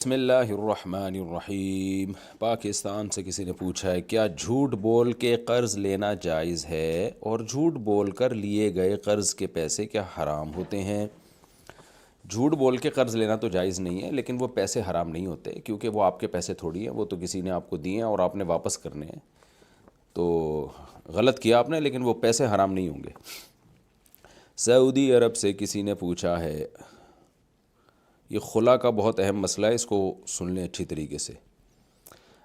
بسم اللہ الرحمن الرحیم۔ پاکستان سے کسی نے پوچھا ہے کیا جھوٹ بول کے قرض لینا جائز ہے اور جھوٹ بول کر لیے گئے قرض کے پیسے کیا حرام ہوتے ہیں؟ جھوٹ بول کے قرض لینا تو جائز نہیں ہے، لیکن وہ پیسے حرام نہیں ہوتے کیونکہ وہ آپ کے پیسے تھوڑی ہیں، وہ تو کسی نے آپ کو دیے ہیں اور آپ نے واپس کرنے ہیں۔ تو غلط کیا آپ نے، لیکن وہ پیسے حرام نہیں ہوں گے۔ سعودی عرب سے کسی نے پوچھا ہے، یہ خلا کا بہت اہم مسئلہ ہے، اس کو سن لیں اچھی طریقے سے۔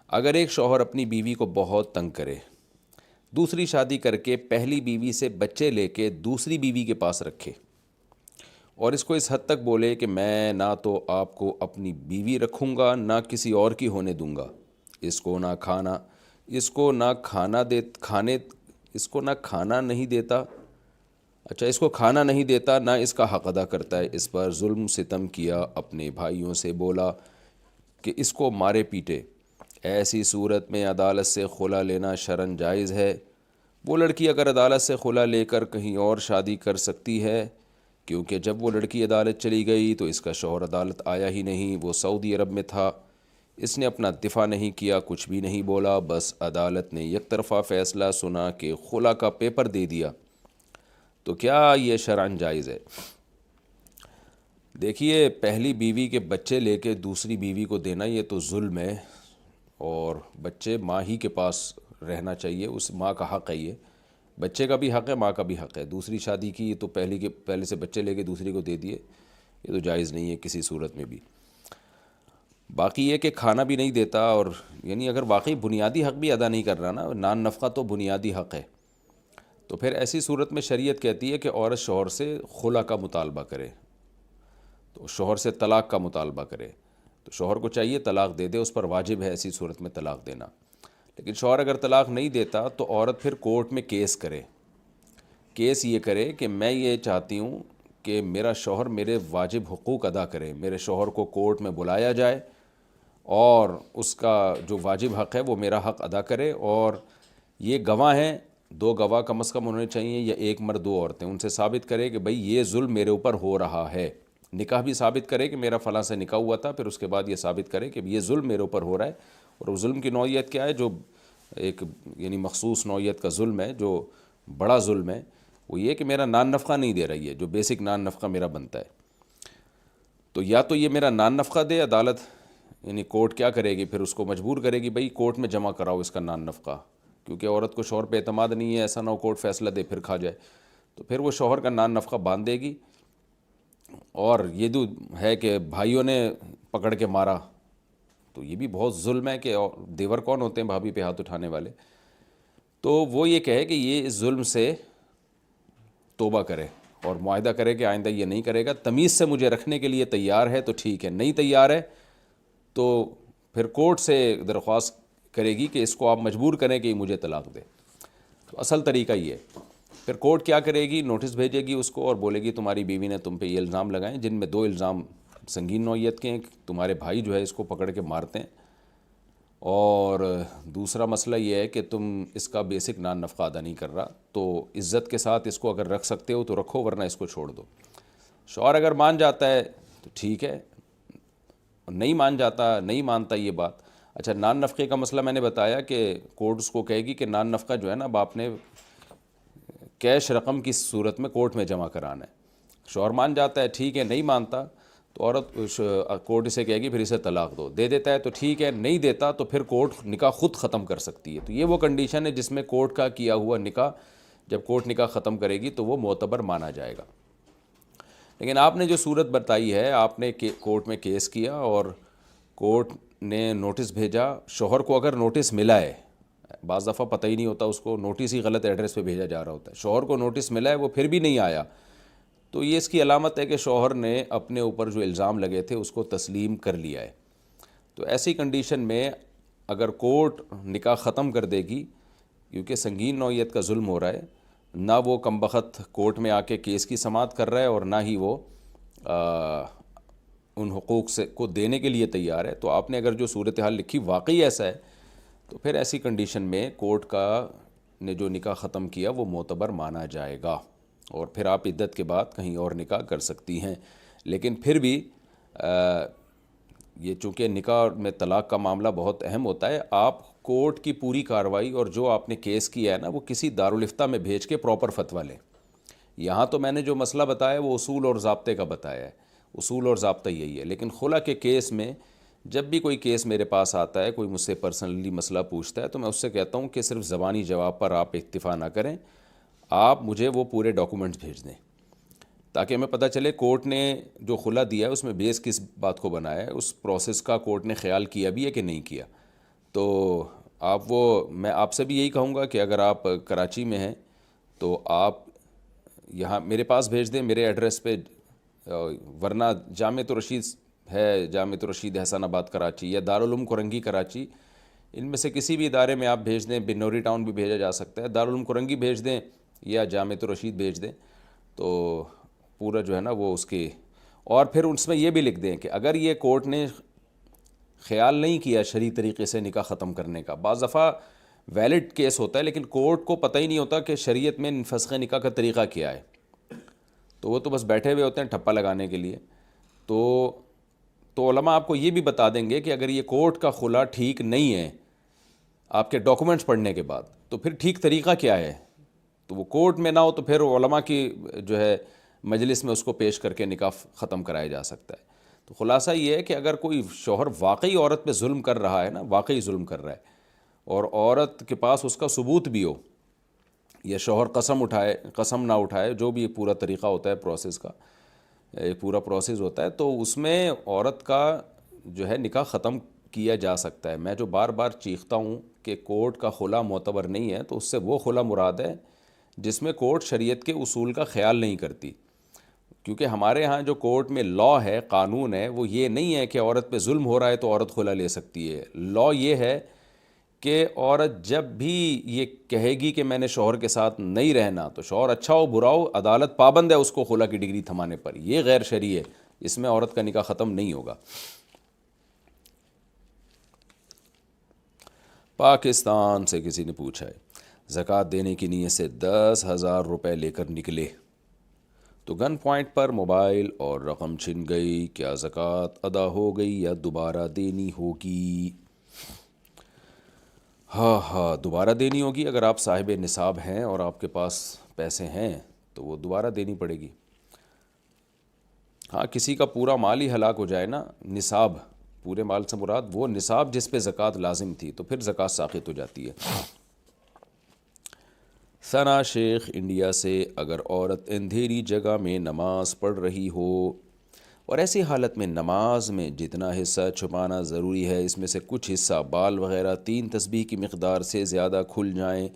اگر ایک شوہر اپنی بیوی کو بہت تنگ کرے، دوسری شادی کر کے پہلی بیوی سے بچے لے کے دوسری بیوی کے پاس رکھے اور اس کو اس حد تک بولے کہ میں نہ تو آپ کو اپنی بیوی رکھوں گا نہ کسی اور کی ہونے دوں گا، اس کو نہ کھانا نہیں دیتا، اس کو کھانا نہیں دیتا، نہ اس کا حق ادا کرتا ہے، اس پر ظلم ستم کیا، اپنے بھائیوں سے بولا کہ اس کو مارے پیٹے، ایسی صورت میں عدالت سے خلا لینا شرعاً جائز ہے۔ وہ لڑکی اگر عدالت سے خلا لے کر کہیں اور شادی کر سکتی ہے، کیونکہ جب وہ لڑکی عدالت چلی گئی تو اس کا شوہر عدالت آیا ہی نہیں، وہ سعودی عرب میں تھا، اس نے اپنا دفاع نہیں کیا، کچھ بھی نہیں بولا، بس عدالت نے یک طرفہ فیصلہ سنا کہ خلا کا پیپر دے دیا، تو کیا یہ شرعاً جائز ہے؟ دیکھیے، پہلی بیوی کے بچے لے کے دوسری بیوی کو دینا یہ تو ظلم ہے، اور بچے ماں ہی کے پاس رہنا چاہیے، اس ماں کا حق ہے، یہ بچے کا بھی حق ہے، ماں کا بھی حق ہے۔ دوسری شادی کی تو پہلے سے بچے لے کے دوسری کو دے دیے، یہ تو جائز نہیں ہے کسی صورت میں بھی۔ باقی یہ کہ کھانا بھی نہیں دیتا، اور یعنی اگر واقعی بنیادی حق بھی ادا نہیں کر رہا نا، نان نفقہ تو بنیادی حق ہے، تو پھر ایسی صورت میں شریعت کہتی ہے کہ عورت شوہر سے خلا کا مطالبہ کرے، تو شوہر سے طلاق کا مطالبہ کرے، تو شوہر کو چاہیے طلاق دے دے، اس پر واجب ہے ایسی صورت میں طلاق دینا۔ لیکن شوہر اگر طلاق نہیں دیتا تو عورت پھر کورٹ میں کیس کرے، کیس یہ کرے کہ میں یہ چاہتی ہوں کہ میرا شوہر میرے واجب حقوق ادا کرے، میرے شوہر کو کورٹ میں بلایا جائے اور اس کا جو واجب حق ہے وہ میرا حق ادا کرے، اور یہ گواہ ہیں، دو گواہ کم از کم ہونے چاہیے، یا ایک مرد دو عورتیں، ان سے ثابت کرے کہ بھئی یہ ظلم میرے اوپر ہو رہا ہے، نکاح بھی ثابت کرے کہ میرا فلاں سے نکاح ہوا تھا، پھر اس کے بعد یہ ثابت کرے کہ یہ ظلم میرے اوپر ہو رہا ہے، اور وہ ظلم کی نوعیت کیا ہے، جو ایک یعنی مخصوص نوعیت کا ظلم ہے، جو بڑا ظلم ہے، وہ یہ کہ میرا نان نفقہ نہیں دے رہی ہے، جو بیسک نان نفقہ میرا بنتا ہے، تو یا تو یہ میرا نان نفقہ دے عدالت، یعنی کورٹ کیا کرے گی، پھر اس کو مجبور کرے گی بھئی کورٹ میں جمع کراؤ اس کا نان نفقہ، کیونکہ عورت کو شوہر پہ اعتماد نہیں ہے، ایسا نہ ہو کورٹ فیصلہ دے پھر کھا جائے، تو پھر وہ شوہر کا نان نفقہ باندھ دے گی۔ اور یہ جو ہے کہ بھائیوں نے پکڑ کے مارا، تو یہ بھی بہت ظلم ہے کہ دیور کون ہوتے ہیں بھابھی پہ ہاتھ اٹھانے والے، تو وہ یہ کہے کہ یہ اس ظلم سے توبہ کرے اور معاہدہ کرے کہ آئندہ یہ نہیں کرے گا، تمیز سے مجھے رکھنے کے لیے تیار ہے تو ٹھیک ہے، نہیں تیار ہے تو پھر کورٹ سے درخواست کرے گی کہ اس کو آپ مجبور کریں کہ یہ مجھے طلاق دے۔ تو اصل طریقہ یہ ہے، پھر کورٹ کیا کرے گی، نوٹس بھیجے گی اس کو اور بولے گی تمہاری بیوی نے تم پہ یہ الزام لگائیں، جن میں دو الزام سنگین نوعیت کے ہیں، تمہارے بھائی جو ہے اس کو پکڑ کے مارتے ہیں، اور دوسرا مسئلہ یہ ہے کہ تم اس کا بیسک نان نفقہ ادا نہیں کر رہا، تو عزت کے ساتھ اس کو اگر رکھ سکتے ہو تو رکھو، ورنہ اس کو چھوڑ دو۔ شوہر اگر مان جاتا ہے تو ٹھیک ہے، نہیں مانتا یہ بات۔ اچھا، نان نفقے کا مسئلہ میں نے بتایا کہ کورٹ اس کو کہے گی کہ نان نفقہ جو ہے نا باپ نے کیش رقم کی صورت میں کورٹ میں جمع کرانا ہے۔ شوہر مان جاتا ہے ٹھیک ہے، نہیں مانتا تو عورت کورٹ اسے کہے گی پھر اسے طلاق دو، دے دیتا ہے تو ٹھیک ہے، نہیں دیتا تو پھر کورٹ نکاح خود ختم کر سکتی ہے۔ تو یہ وہ کنڈیشن ہے جس میں کورٹ کا کیا ہوا نکاح، جب کورٹ نکاح ختم کرے گی تو وہ معتبر مانا جائے گا۔ لیکن آپ نے جو صورت بتائی ہے، آپ نے کورٹ میں کیس کیا اور کورٹ نے نوٹس بھیجا، شوہر کو اگر نوٹس ملا ہے، بعض دفعہ پتہ ہی نہیں ہوتا، اس کو نوٹس ہی غلط ایڈریس پہ بھیجا جا رہا ہوتا ہے، شوہر کو نوٹس ملا ہے وہ پھر بھی نہیں آیا، تو یہ اس کی علامت ہے کہ شوہر نے اپنے اوپر جو الزام لگے تھے اس کو تسلیم کر لیا ہے۔ تو ایسی کنڈیشن میں اگر کورٹ نکاح ختم کر دے گی، کیونکہ سنگین نوعیت کا ظلم ہو رہا ہے، نہ وہ کم بخت کورٹ میں آ کے کیس کی سماعت کر رہا ہے اور نہ ہی وہ ان حقوق سے کو دینے کے لیے تیار ہے، تو آپ نے اگر جو صورتحال لکھی واقعی ایسا ہے، تو پھر ایسی کنڈیشن میں کورٹ کا نے جو نکاح ختم کیا وہ معتبر مانا جائے گا، اور پھر آپ عدت کے بعد کہیں اور نکاح کر سکتی ہیں۔ لیکن پھر بھی یہ چونکہ نکاح میں طلاق کا معاملہ بہت اہم ہوتا ہے، آپ کورٹ کی پوری کارروائی اور جو آپ نے کیس کیا ہے نا وہ کسی دارالفتہ میں بھیج کے پراپر فتویٰ لیں۔ یہاں تو میں نے جو مسئلہ بتایا وہ اصول اور ضابطے کا بتایا ہے، اصول اور ضابطہ یہی ہے، لیکن خلا کے کیس میں جب بھی کوئی کیس میرے پاس آتا ہے، کوئی مجھ سے پرسنلی مسئلہ پوچھتا ہے، تو میں اس سے کہتا ہوں کہ صرف زبانی جواب پر آپ اکتفا نہ کریں، آپ مجھے وہ پورے ڈاکومنٹس بھیج دیں تاکہ ہمیں پتہ چلے کورٹ نے جو خلا دیا ہے اس میں بیس کس بات کو بنایا ہے، اس پروسیس کا کورٹ نے خیال کیا بھی ہے کہ نہیں کیا۔ تو میں آپ سے بھی یہی کہوں گا کہ اگر آپ کراچی میں ہیں تو آپ یہاں میرے پاس بھیج دیں میرے ایڈریس پہ، ورنہ جامعۃ الرشید ہے، جامعۃ الرشید احسان آباد کراچی یا دارالعلوم کرنگی کراچی، ان میں سے کسی بھی ادارے میں آپ بھیج دیں، بنوری ٹاؤن بھی بھیجا جا سکتا ہے، دارالعلوم کرنگی بھیج دیں یا جامعۃ الرشید بھیج دیں، تو پورا جو ہے نا وہ اس کے، اور پھر اس میں یہ بھی لکھ دیں کہ اگر یہ کورٹ نے خیال نہیں کیا شرعی طریقے سے نکاح ختم کرنے کا، بعض دفعہ ویلڈ کیس ہوتا ہے لیکن کورٹ کو پتہ ہی نہیں ہوتا کہ شریعت میں فسخ نکاح کا طریقہ کیا ہے، تو وہ تو بس بیٹھے ہوئے ہوتے ہیں ٹھپا لگانے کے لیے۔ تو علماء آپ کو یہ بھی بتا دیں گے کہ اگر یہ کورٹ کا خلا ٹھیک نہیں ہے آپ کے ڈاکومنٹس پڑھنے کے بعد، تو پھر ٹھیک طریقہ کیا ہے، تو وہ کورٹ میں نہ ہو تو پھر علماء کی جو ہے مجلس میں اس کو پیش کر کے نکاح ختم کرایا جا سکتا ہے۔ تو خلاصہ یہ ہے کہ اگر کوئی شوہر واقعی عورت پہ ظلم کر رہا ہے نا، واقعی ظلم کر رہا ہے، اور عورت کے پاس اس کا ثبوت بھی ہو، یا شوہر قسم نہ اٹھائے، جو بھی ایک پورا طریقہ ہوتا ہے پروسیس کا، ایک پورا پروسیس ہوتا ہے، تو اس میں عورت کا جو ہے نکاح ختم کیا جا سکتا ہے۔ میں جو بار بار چیختا ہوں کہ کورٹ کا خلا معتبر نہیں ہے، تو اس سے وہ خلا مراد ہے جس میں کورٹ شریعت کے اصول کا خیال نہیں کرتی، کیونکہ ہمارے ہاں جو کورٹ میں لاء ہے، قانون ہے، وہ یہ نہیں ہے کہ عورت پہ ظلم ہو رہا ہے تو عورت خلا لے سکتی ہے۔ لاء یہ ہے کہ عورت جب بھی یہ کہے گی کہ میں نے شوہر کے ساتھ نہیں رہنا، تو شوہر اچھا ہو برا ہو عدالت پابند ہے اس کو خلا کی ڈگری تھمانے پر، یہ غیر شرعی ہے، اس میں عورت کا نکاح ختم نہیں ہوگا۔ پاکستان سے کسی نے پوچھا ہے زکوٰۃ دینے کی نیت سے 10,000 روپے لے کر نکلے تو گن پوائنٹ پر موبائل اور رقم چھن گئی، کیا زکوٰۃ ادا ہو گئی یا دوبارہ دینی ہوگی؟ ہاں دوبارہ دینی ہوگی، اگر آپ صاحب نصاب ہیں اور آپ کے پاس پیسے ہیں تو وہ دوبارہ دینی پڑے گی۔ ہاں کسی کا پورا مال ہی ہلاک ہو جائے نا، نصاب، پورے مال سے مراد وہ نصاب جس پہ زکوٰۃ لازم تھی، تو پھر زکوٰۃ ساقط ہو جاتی ہے۔ ثنا شیخ انڈیا سے، اگر عورت اندھیری جگہ میں نماز پڑھ رہی ہو اور ایسی حالت میں نماز میں جتنا حصہ چھپانا ضروری ہے اس میں سے کچھ حصہ بال وغیرہ 3 تسبیح کی مقدار سے زیادہ کھل جائیں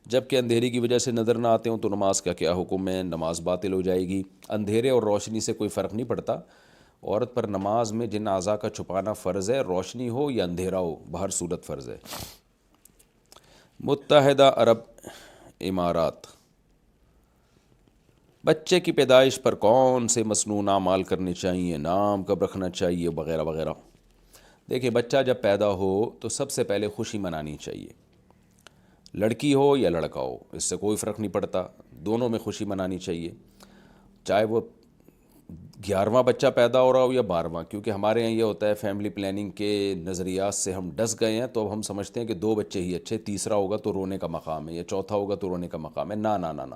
جبکہ اندھیرے کی وجہ سے نظر نہ آتے ہوں، تو نماز کا کیا حکم ہے؟ نماز باطل ہو جائے گی۔ اندھیرے اور روشنی سے کوئی فرق نہیں پڑتا، عورت پر نماز میں جن اعضاء کا چھپانا فرض ہے، روشنی ہو یا اندھیرا ہو، بہر صورت فرض ہے۔ متحدہ عرب امارات، بچے کی پیدائش پر کون سے مسنون اعمال کرنے چاہیے، نام کب رکھنا چاہیے، وغیرہ وغیرہ۔ دیکھیں بچہ جب پیدا ہو تو سب سے پہلے خوشی منانی چاہیے، لڑکی ہو یا لڑکا ہو اس سے کوئی فرق نہیں پڑتا، دونوں میں خوشی منانی چاہیے، چاہے وہ 11واں بچہ پیدا ہو رہا ہو یا 12واں، کیونکہ ہمارے یہاں یہ ہوتا ہے فیملی پلاننگ کے نظریات سے ہم ڈس گئے ہیں، تو اب ہم سمجھتے ہیں کہ 2 بچے ہی اچھے، تیسرا ہوگا تو رونے کا مقام ہے، یا چوتھا ہوگا تو رونے کا مقام ہے۔ نہ نہ نہ نہ،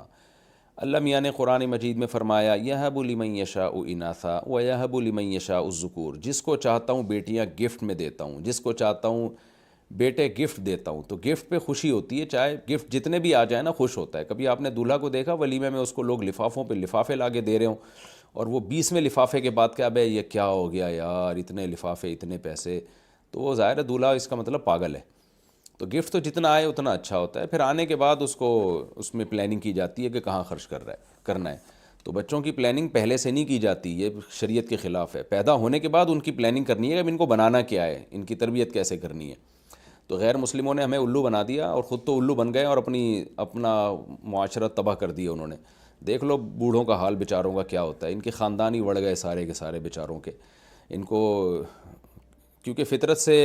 اللہ میاں نے قرآن مجید میں فرمایا یَهَبُ لِمَن یَشَاءُ إِنَاثًا وَيَهَبُ لِمَن یَشَاءُ الذُّکُورَ، جس کو چاہتا ہوں بیٹیاں گفٹ میں دیتا ہوں، جس کو چاہتا ہوں بیٹے گفٹ دیتا ہوں، تو گفٹ پہ خوشی ہوتی ہے، چاہے گفٹ جتنے بھی آ جائیں نا خوش ہوتا ہے۔ کبھی آپ نے دولہا کو دیکھا ولیمے میں اس کو لوگ لفافوں پہ لفافے لا کے دے رہے ہوں، اور وہ 20ویں لفافے کے بعد کیا بھائی یہ کیا ہو گیا یار، اتنے لفافے اتنے پیسے، تو وہ ظاہر ہے دولہا اس کا مطلب پاگل ہے۔ تو گفٹ تو جتنا آئے اتنا اچھا ہوتا ہے، پھر آنے کے بعد اس کو اس میں پلاننگ کی جاتی ہے کہ کہاں خرچ کرنا ہے۔ تو بچوں کی پلاننگ پہلے سے نہیں کی جاتی، یہ شریعت کے خلاف ہے، پیدا ہونے کے بعد ان کی پلاننگ کرنی ہے کہ اب ان کو بنانا کیا ہے، ان کی تربیت کیسے کرنی ہے۔ تو غیر مسلموں نے ہمیں الو بنا دیا اور خود تو الو بن گئے اور اپنا معاشرہ تباہ کر دیا انہوں نے۔ دیکھ لو بوڑھوں کا حال بیچاروں کا کیا ہوتا ہے، ان کے خاندان ہی بڑھ گئے سارے کے سارے بیچاروں کے، ان کو کیونکہ فطرت سے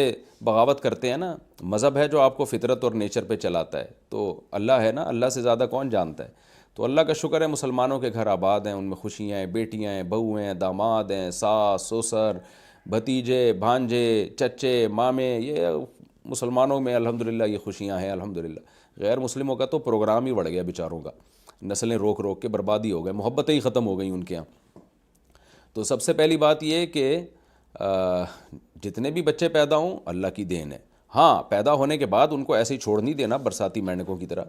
بغاوت کرتے ہیں نا، مذہب ہے جو آپ کو فطرت اور نیچر پہ چلاتا ہے، تو اللہ ہے نا، اللہ سے زیادہ کون جانتا ہے۔ تو اللہ کا شکر ہے مسلمانوں کے گھر آباد ہیں، ان میں خوشیاں ہیں، بیٹیاں ہیں، بہو ہیں، داماد ہیں، ساس سسر، بھتیجے، بھانجے، چچے، مامے، یہ مسلمانوں میں الحمدللہ یہ خوشیاں ہیں الحمدللہ۔ غیر مسلموں کا تو پروگرام ہی بڑھ گیا بیچاروں کا، نسلیں روک روک کے بربادی ہو گئے، محبتیں ہی ختم ہو گئیں ان کے یہاں۔ تو سب سے پہلی بات یہ کہ جتنے بھی بچے پیدا ہوں اللہ کی دین ہے۔ ہاں، پیدا ہونے کے بعد ان کو ایسے ہی چھوڑ نہیں دینا برساتی مینڈکوں کی طرح،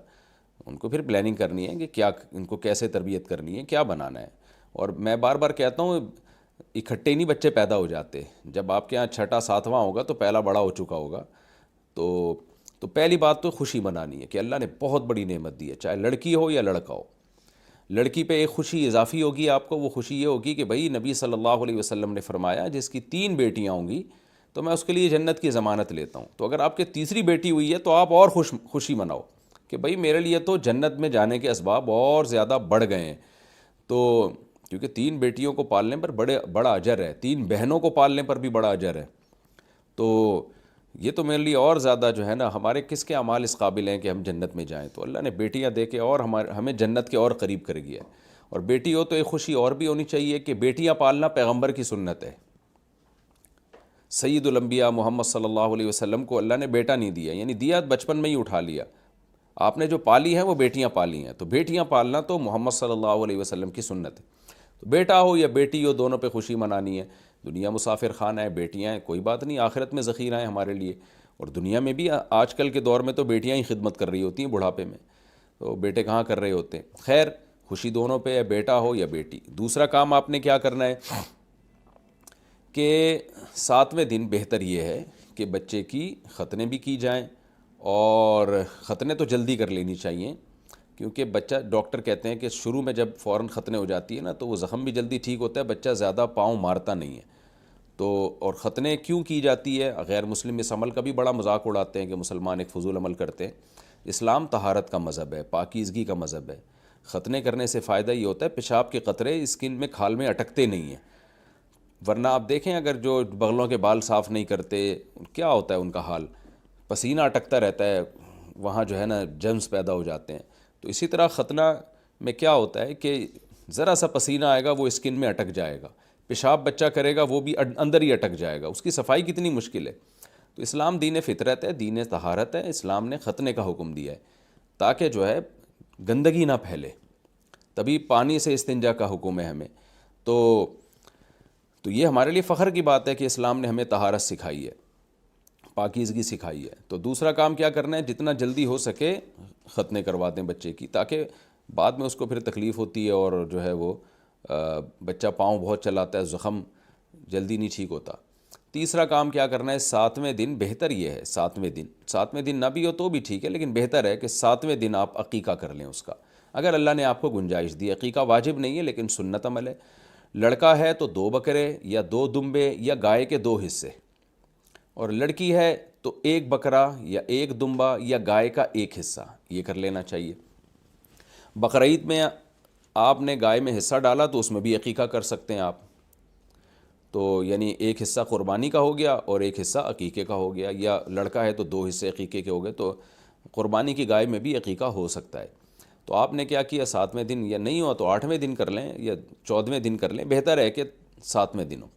ان کو پھر پلاننگ کرنی ہے کہ کیا ان کو کیسے تربیت کرنی ہے، کیا بنانا ہے۔ اور میں بار بار کہتا ہوں اکٹھے نہیں بچے پیدا ہو جاتے، جب آپ کے یہاں چھٹا ساتواں ہوگا تو پہلا بڑا ہو چکا ہوگا۔ تو پہلی بات تو خوشی منانی ہے کہ اللہ نے بہت بڑی نعمت دی ہے، چاہے لڑکی ہو یا لڑکا ہو۔ لڑکی پہ ایک خوشی اضافی ہوگی آپ کو، وہ خوشی یہ ہوگی کہ بھئی نبی صلی اللہ علیہ وسلم نے فرمایا جس کی 3 بیٹیاں ہوں گی تو میں اس کے لیے جنت کی ضمانت لیتا ہوں۔ تو اگر آپ کے تیسری بیٹی ہوئی ہے تو آپ اور خوشی مناؤ کہ بھئی میرے لیے تو جنت میں جانے کے اسباب اور زیادہ بڑھ گئے ہیں۔ تو کیونکہ 3 بیٹیوں کو پالنے پر بڑا اجر ہے، 3 بہنوں کو پالنے پر بھی بڑا اجر ہے۔ تو یہ تو میرے لیے اور زیادہ جو ہے نا، ہمارے کس کے اعمال اس قابل ہیں کہ ہم جنت میں جائیں؟ تو اللہ نے بیٹیاں دے کے اور ہمیں جنت کے اور قریب کر گیا ہے۔ اور بیٹی ہو تو ایک خوشی اور بھی ہونی چاہیے کہ بیٹیاں پالنا پیغمبر کی سنت ہے۔ سید الانبیاء محمد صلی اللہ علیہ وسلم کو اللہ نے بیٹا نہیں دیا، یعنی دیا بچپن میں ہی اٹھا لیا۔ آپ نے جو پالی ہیں وہ بیٹیاں پالی ہیں، تو بیٹیاں پالنا تو محمد صلی اللہ علیہ وسلم کی سنت ہے۔ تو بیٹا ہو یا بیٹی ہو، دونوں پہ خوشی منانی ہے۔ دنیا مسافر خانہ ہے، بیٹیاں ہیں کوئی بات نہیں، آخرت میں ذخیرہ ہیں ہمارے لیے۔ اور دنیا میں بھی آج کل کے دور میں تو بیٹیاں ہی خدمت کر رہی ہوتی ہیں بڑھاپے میں، تو بیٹے کہاں کر رہے ہوتے ہیں۔ خیر، خوشی دونوں پہ ہے، بیٹا ہو یا بیٹی۔ دوسرا کام آپ نے کیا کرنا ہے کہ 7ویں دن بہتر یہ ہے کہ بچے کی ختنیں بھی کی جائیں، اور ختنیں تو جلدی کر لینی چاہیے، کیونکہ بچہ، ڈاکٹر کہتے ہیں کہ شروع میں جب فوراً ختنیں ہو جاتی ہے نا تو وہ زخم بھی جلدی ٹھیک ہوتا ہے، بچہ زیادہ پاؤں مارتا نہیں ہے۔ تو اور ختنیں کیوں کی جاتی ہے؟ غیر مسلم اس عمل کا بھی بڑا مذاق اڑاتے ہیں کہ مسلمان ایک فضول عمل کرتے ہیں۔ اسلام طہارت کا مذہب ہے، پاکیزگی کا مذہب ہے۔ ختنیں کرنے سے فائدہ یہ ہوتا ہے پیشاب کے قطرے اسکن میں، کھال میں اٹکتے نہیں ہیں۔ ورنہ آپ دیکھیں اگر جو بغلوں کے بال صاف نہیں کرتے، کیا ہوتا ہے ان کا حال؟ پسینہ اٹکتا رہتا ہے، وہاں جو ہے نا جرمز پیدا ہو جاتے ہیں۔ تو اسی طرح ختنہ میں کیا ہوتا ہے کہ ذرا سا پسینہ آئے گا وہ اسکن میں اٹک جائے گا، پیشاب بچہ کرے گا وہ بھی اندر ہی اٹک جائے گا، اس کی صفائی کتنی مشکل ہے۔ تو اسلام دین فطرت ہے، دین طہارت ہے، اسلام نے ختنے کا حکم دیا ہے تاکہ جو ہے گندگی نہ پھیلے، تبھی پانی سے استنجا کا حکم ہے ہمیں۔ تو یہ ہمارے لیے فخر کی بات ہے کہ اسلام نے ہمیں طہارت سکھائی ہے، پاکیزگی سکھائی ہے۔ تو دوسرا کام کیا کرنا ہے، جتنا جلدی ہو سکے ختنے کروا دیں بچے کی، تاکہ بعد میں اس کو پھر تکلیف ہوتی ہے اور جو ہے وہ بچہ پاؤں بہت چلاتا ہے، زخم جلدی نہیں ٹھیک ہوتا۔ تیسرا کام کیا کرنا ہے، 7ویں دن بہتر یہ ہے، 7ویں دن نہ بھی ہو تو بھی ٹھیک ہے، لیکن بہتر ہے کہ 7ویں دن آپ عقیقہ کر لیں اس کا، اگر اللہ نے آپ کو گنجائش دی۔ عقیقہ واجب نہیں ہے لیکن سنت عمل ہے۔ لڑکا ہے تو 2 بکرے یا 2 دمبے یا گائے کے 2 حصے، اور لڑکی ہے تو 1 بکرا یا 1 دمبا یا گائے کا 1 حصہ، یہ کر لینا چاہیے۔ بقرعید میں آپ نے گائے میں حصہ ڈالا تو اس میں بھی عقیقہ کر سکتے ہیں آپ، تو یعنی 1 حصہ قربانی کا ہو گیا اور 1 حصہ عقیقے کا ہو گیا، یا لڑکا ہے تو 2 حصے عقیقے کے ہو گئے، تو قربانی کی گائے میں بھی عقیقہ ہو سکتا ہے۔ تو آپ نے کیا کیا، 7ویں دن، یا نہیں ہوا تو 8ویں دن کر لیں یا 14ویں دن کر لیں، بہتر ہے کہ 7ویں دن ہو۔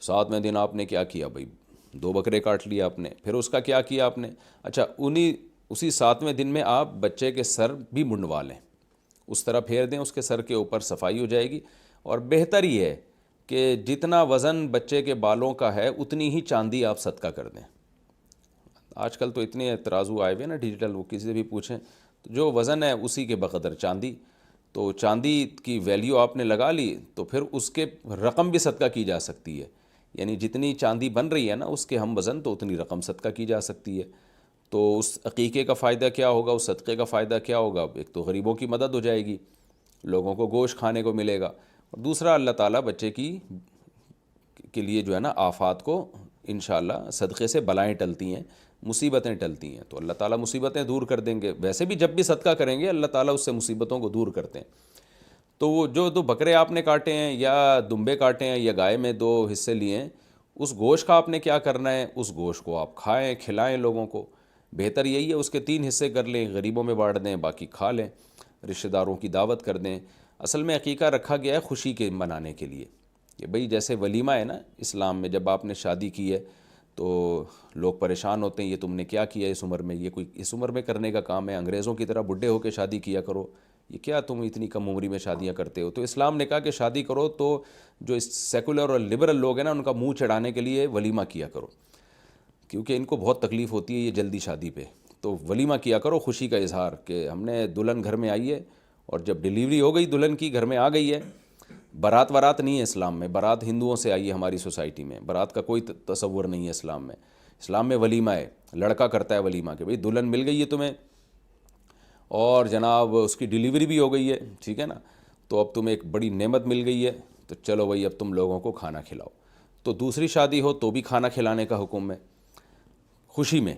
7ویں دن آپ نے کیا کیا بھائی، 2 بکرے کاٹ لیے آپ نے، پھر اس کا کیا کیا آپ نے، اچھا اسی 7ویں دن میں آپ بچے کے سر بھی منڈوا لیں، اس طرح پھیر دیں اس کے سر کے اوپر، صفائی ہو جائے گی۔ اور بہتر یہ ہے کہ جتنا وزن بچے کے بالوں کا ہے اتنی ہی چاندی آپ صدقہ کر دیں۔ آج کل تو اتنے ترازو آئے ہوئے نا ڈیجیٹل، وہ کسی سے بھی پوچھیں تو جو وزن ہے اسی کے بقدر چاندی، تو چاندی کی ویلیو آپ نے لگا لی تو پھر اس کے رقم بھی صدقہ کی جا سکتی ہے، یعنی جتنی چاندی بن رہی ہے نا اس کے ہم وزن، تو اتنی رقم صدقہ کی جا سکتی ہے۔ تو اس عقیقے کا فائدہ کیا ہوگا، اس صدقے کا فائدہ کیا ہوگا؟ ایک تو غریبوں کی مدد ہو جائے گی، لوگوں کو گوشت کھانے کو ملے گا، اور دوسرا اللہ تعالیٰ بچے کے لیے جو ہے نا آفات کو انشاءاللہ صدقے سے بلائیں ٹلتی ہیں، مصیبتیں ٹلتی ہیں، تو اللہ تعالیٰ مصیبتیں دور کر دیں گے۔ ویسے بھی جب بھی صدقہ کریں گے اللہ تعالیٰ اس سے مصیبتوں کو دور کرتے ہیں۔ تو وہ جو 2 بکرے آپ نے کاٹے ہیں یا دمبے کاٹے ہیں یا گائے میں 2 حصے لیے ہیں، اس گوشت کا آپ نے کیا کرنا ہے، اس گوشت کو آپ کھائیں، کھلائیں لوگوں کو۔ بہتر یہی ہے اس کے 3 حصے کر لیں، غریبوں میں بانٹ دیں، باقی کھا لیں، رشتہ داروں کی دعوت کر دیں۔ اصل میں عقیقہ رکھا گیا ہے خوشی کے منانے کے لیے، کہ بھئی جیسے ولیمہ ہے نا اسلام میں، جب آپ نے شادی کی ہے تو لوگ پریشان ہوتے ہیں، یہ تم نے کیا کیا اس عمر میں، یہ کوئی اس عمر میں کرنے کا کام ہے، انگریزوں کی طرح بڈھے ہو کے شادی کیا کرو، یہ کیا تم اتنی کم عمری میں شادیاں کرتے ہو؟ تو اسلام نے کہا کہ شادی کرو تو جو اس سیکولر اور لبرل لوگ ہیں نا ان کا منہ چڑھانے کے لیے ولیمہ کیا کرو، کیونکہ ان کو بہت تکلیف ہوتی ہے یہ جلدی شادی پہ، تو ولیمہ کیا کرو خوشی کا اظہار کہ ہم نے دلہن گھر میں آئی ہے، اور جب ڈیلیوری ہو گئی دلہن کی گھر میں آ گئی ہے، بارات وارات نہیں ہے اسلام میں، بارات ہندوؤں سے آئی ہے ہماری سوسائٹی میں، بارات کا کوئی تصور نہیں ہے اسلام میں، اسلام میں ولیمہ ہے، لڑکا کرتا ہے ولیمہ کہ بھئی دلہن مل گئی ہے تمہیں، اور جناب اس کی ڈیلیوری بھی ہو گئی ہے، ٹھیک ہے نا، تو اب تمہیں ایک بڑی نعمت مل گئی ہے، تو چلو بھئی اب تم لوگوں کو کھانا کھلاؤ۔ تو دوسری شادی ہو تو بھی کھانا کھلانے کا حکم ہے، خوشی میں،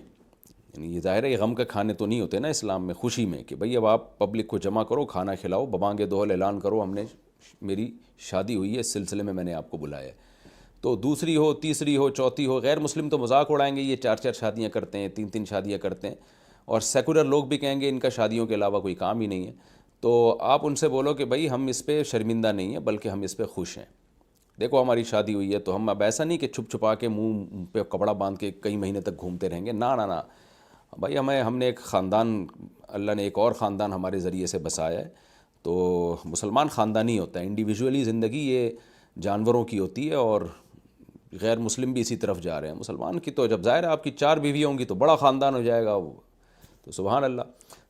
یعنی یہ ظاہر ہے یہ غم کے کھانے تو نہیں ہوتے نا اسلام میں، خوشی میں کہ بھئی اب آپ پبلک کو جمع کرو، کھانا کھلاؤ، ببانگ دہل اعلان کرو ہم نے میری شادی ہوئی ہے، اس سلسلے میں نے آپ کو بلایا ہے۔ تو دوسری ہو، تیسری ہو، چوتھی ہو، غیر مسلم تو مذاق اڑائیں گے، یہ 4 شادیاں کرتے ہیں، 3 شادیاں کرتے ہیں، اور سیکولر لوگ بھی کہیں گے ان کا شادیوں کے علاوہ کوئی کام ہی نہیں ہے۔ تو آپ ان سے بولو کہ بھئی ہم اس پہ شرمندہ نہیں ہیں بلکہ ہم اس پہ خوش ہیں، دیکھو ہماری شادی ہوئی ہے تو ہم اب ایسا نہیں کہ چھپ چھپا کے منہ پہ کپڑا باندھ کے کئی مہینے تک گھومتے رہیں گے، نہ نہ نہ بھائی، ہم نے ایک خاندان، اللہ نے ایک اور خاندان ہمارے ذریعے سے بسایا ہے، تو مسلمان خاندانی ہوتا ہے، انڈیویجولی زندگی یہ جانوروں کی ہوتی ہے، اور غیر مسلم بھی اسی طرف جا رہے ہیں۔ مسلمان کی تو جب ظاہر ہے آپ کی 4 بیویاں ہوں گی تو بڑا خاندان ہو جائے گا وہ، تو سبحان اللہ۔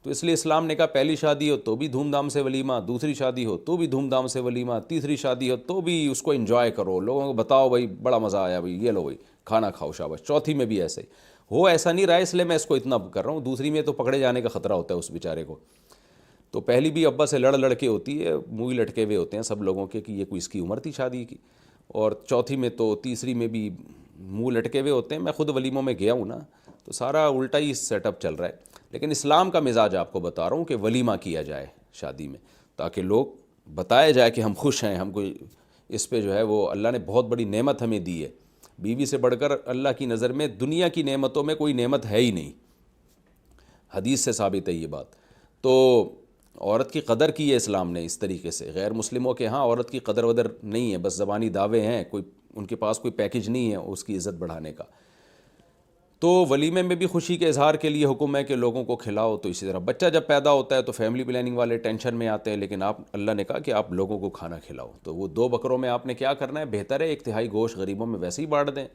تو اس لیے اسلام نے کہا پہلی شادی ہو تو بھی دھوم دھام سے ولیمہ، دوسری شادی ہو تو بھی دھوم دھام سے ولیمہ، تیسری شادی ہو تو بھی اس کو انجوائے کرو، لوگوں کو بتاؤ بھائی بڑا مزہ آیا بھائی، یہ لو بھائی کھانا کھاؤ شاباش، چوتھی میں بھی ایسے ہی ہو، ایسا نہیں رہا اس لیے میں اس کو اتنا کر رہا ہوں، دوسری میں تو پکڑے جانے کا خطرہ ہوتا ہے اس بیچارے کو۔ تو پہلی بھی ابا سے لڑ کے ہوتی ہے، منہ لٹکے ہوئے ہوتے ہیں سب لوگوں کے کہ یہ کوئی اس کی عمر تھی شادی کی، اور چوتھی میں تو تیسری میں بھی منہ لٹکے ہوئے ہوتے ہیں۔ میں خود ولیموں میں گیا ہوں نا، تو سارا الٹا ہی سیٹ اپ چل رہا ہے، لیکن اسلام کا مزاج آپ کو بتا رہا ہوں کہ ولیمہ کیا جائے شادی میں، تاکہ لوگ بتایا جائے کہ ہم خوش ہیں، ہم کو اس پہ جو ہے وہ اللہ نے بہت بڑی نعمت ہمیں دی ہے، بیوی سے بڑھ کر اللہ کی نظر میں دنیا کی نعمتوں میں کوئی نعمت ہے ہی نہیں، حدیث سے ثابت ہے یہ بات۔ تو عورت کی قدر کی ہے اسلام نے اس طریقے سے، غیر مسلموں کے ہاں عورت کی قدر ودر نہیں ہے، بس زبانی دعوے ہیں، کوئی ان کے پاس کوئی پیکج نہیں ہے اس کی عزت بڑھانے کا۔ تو ولیمے میں بھی خوشی کے اظہار کے لیے حکم ہے کہ لوگوں کو کھلاؤ، تو اسی طرح بچہ جب پیدا ہوتا ہے تو فیملی پلاننگ والے ٹینشن میں آتے ہیں، لیکن اللہ نے کہا کہ آپ لوگوں کو کھانا کھلاؤ، تو وہ 2 بکروں میں آپ نے کیا کرنا ہے، بہتر ہے 1/3 گوشت غریبوں میں ویسے ہی بانٹ دیں،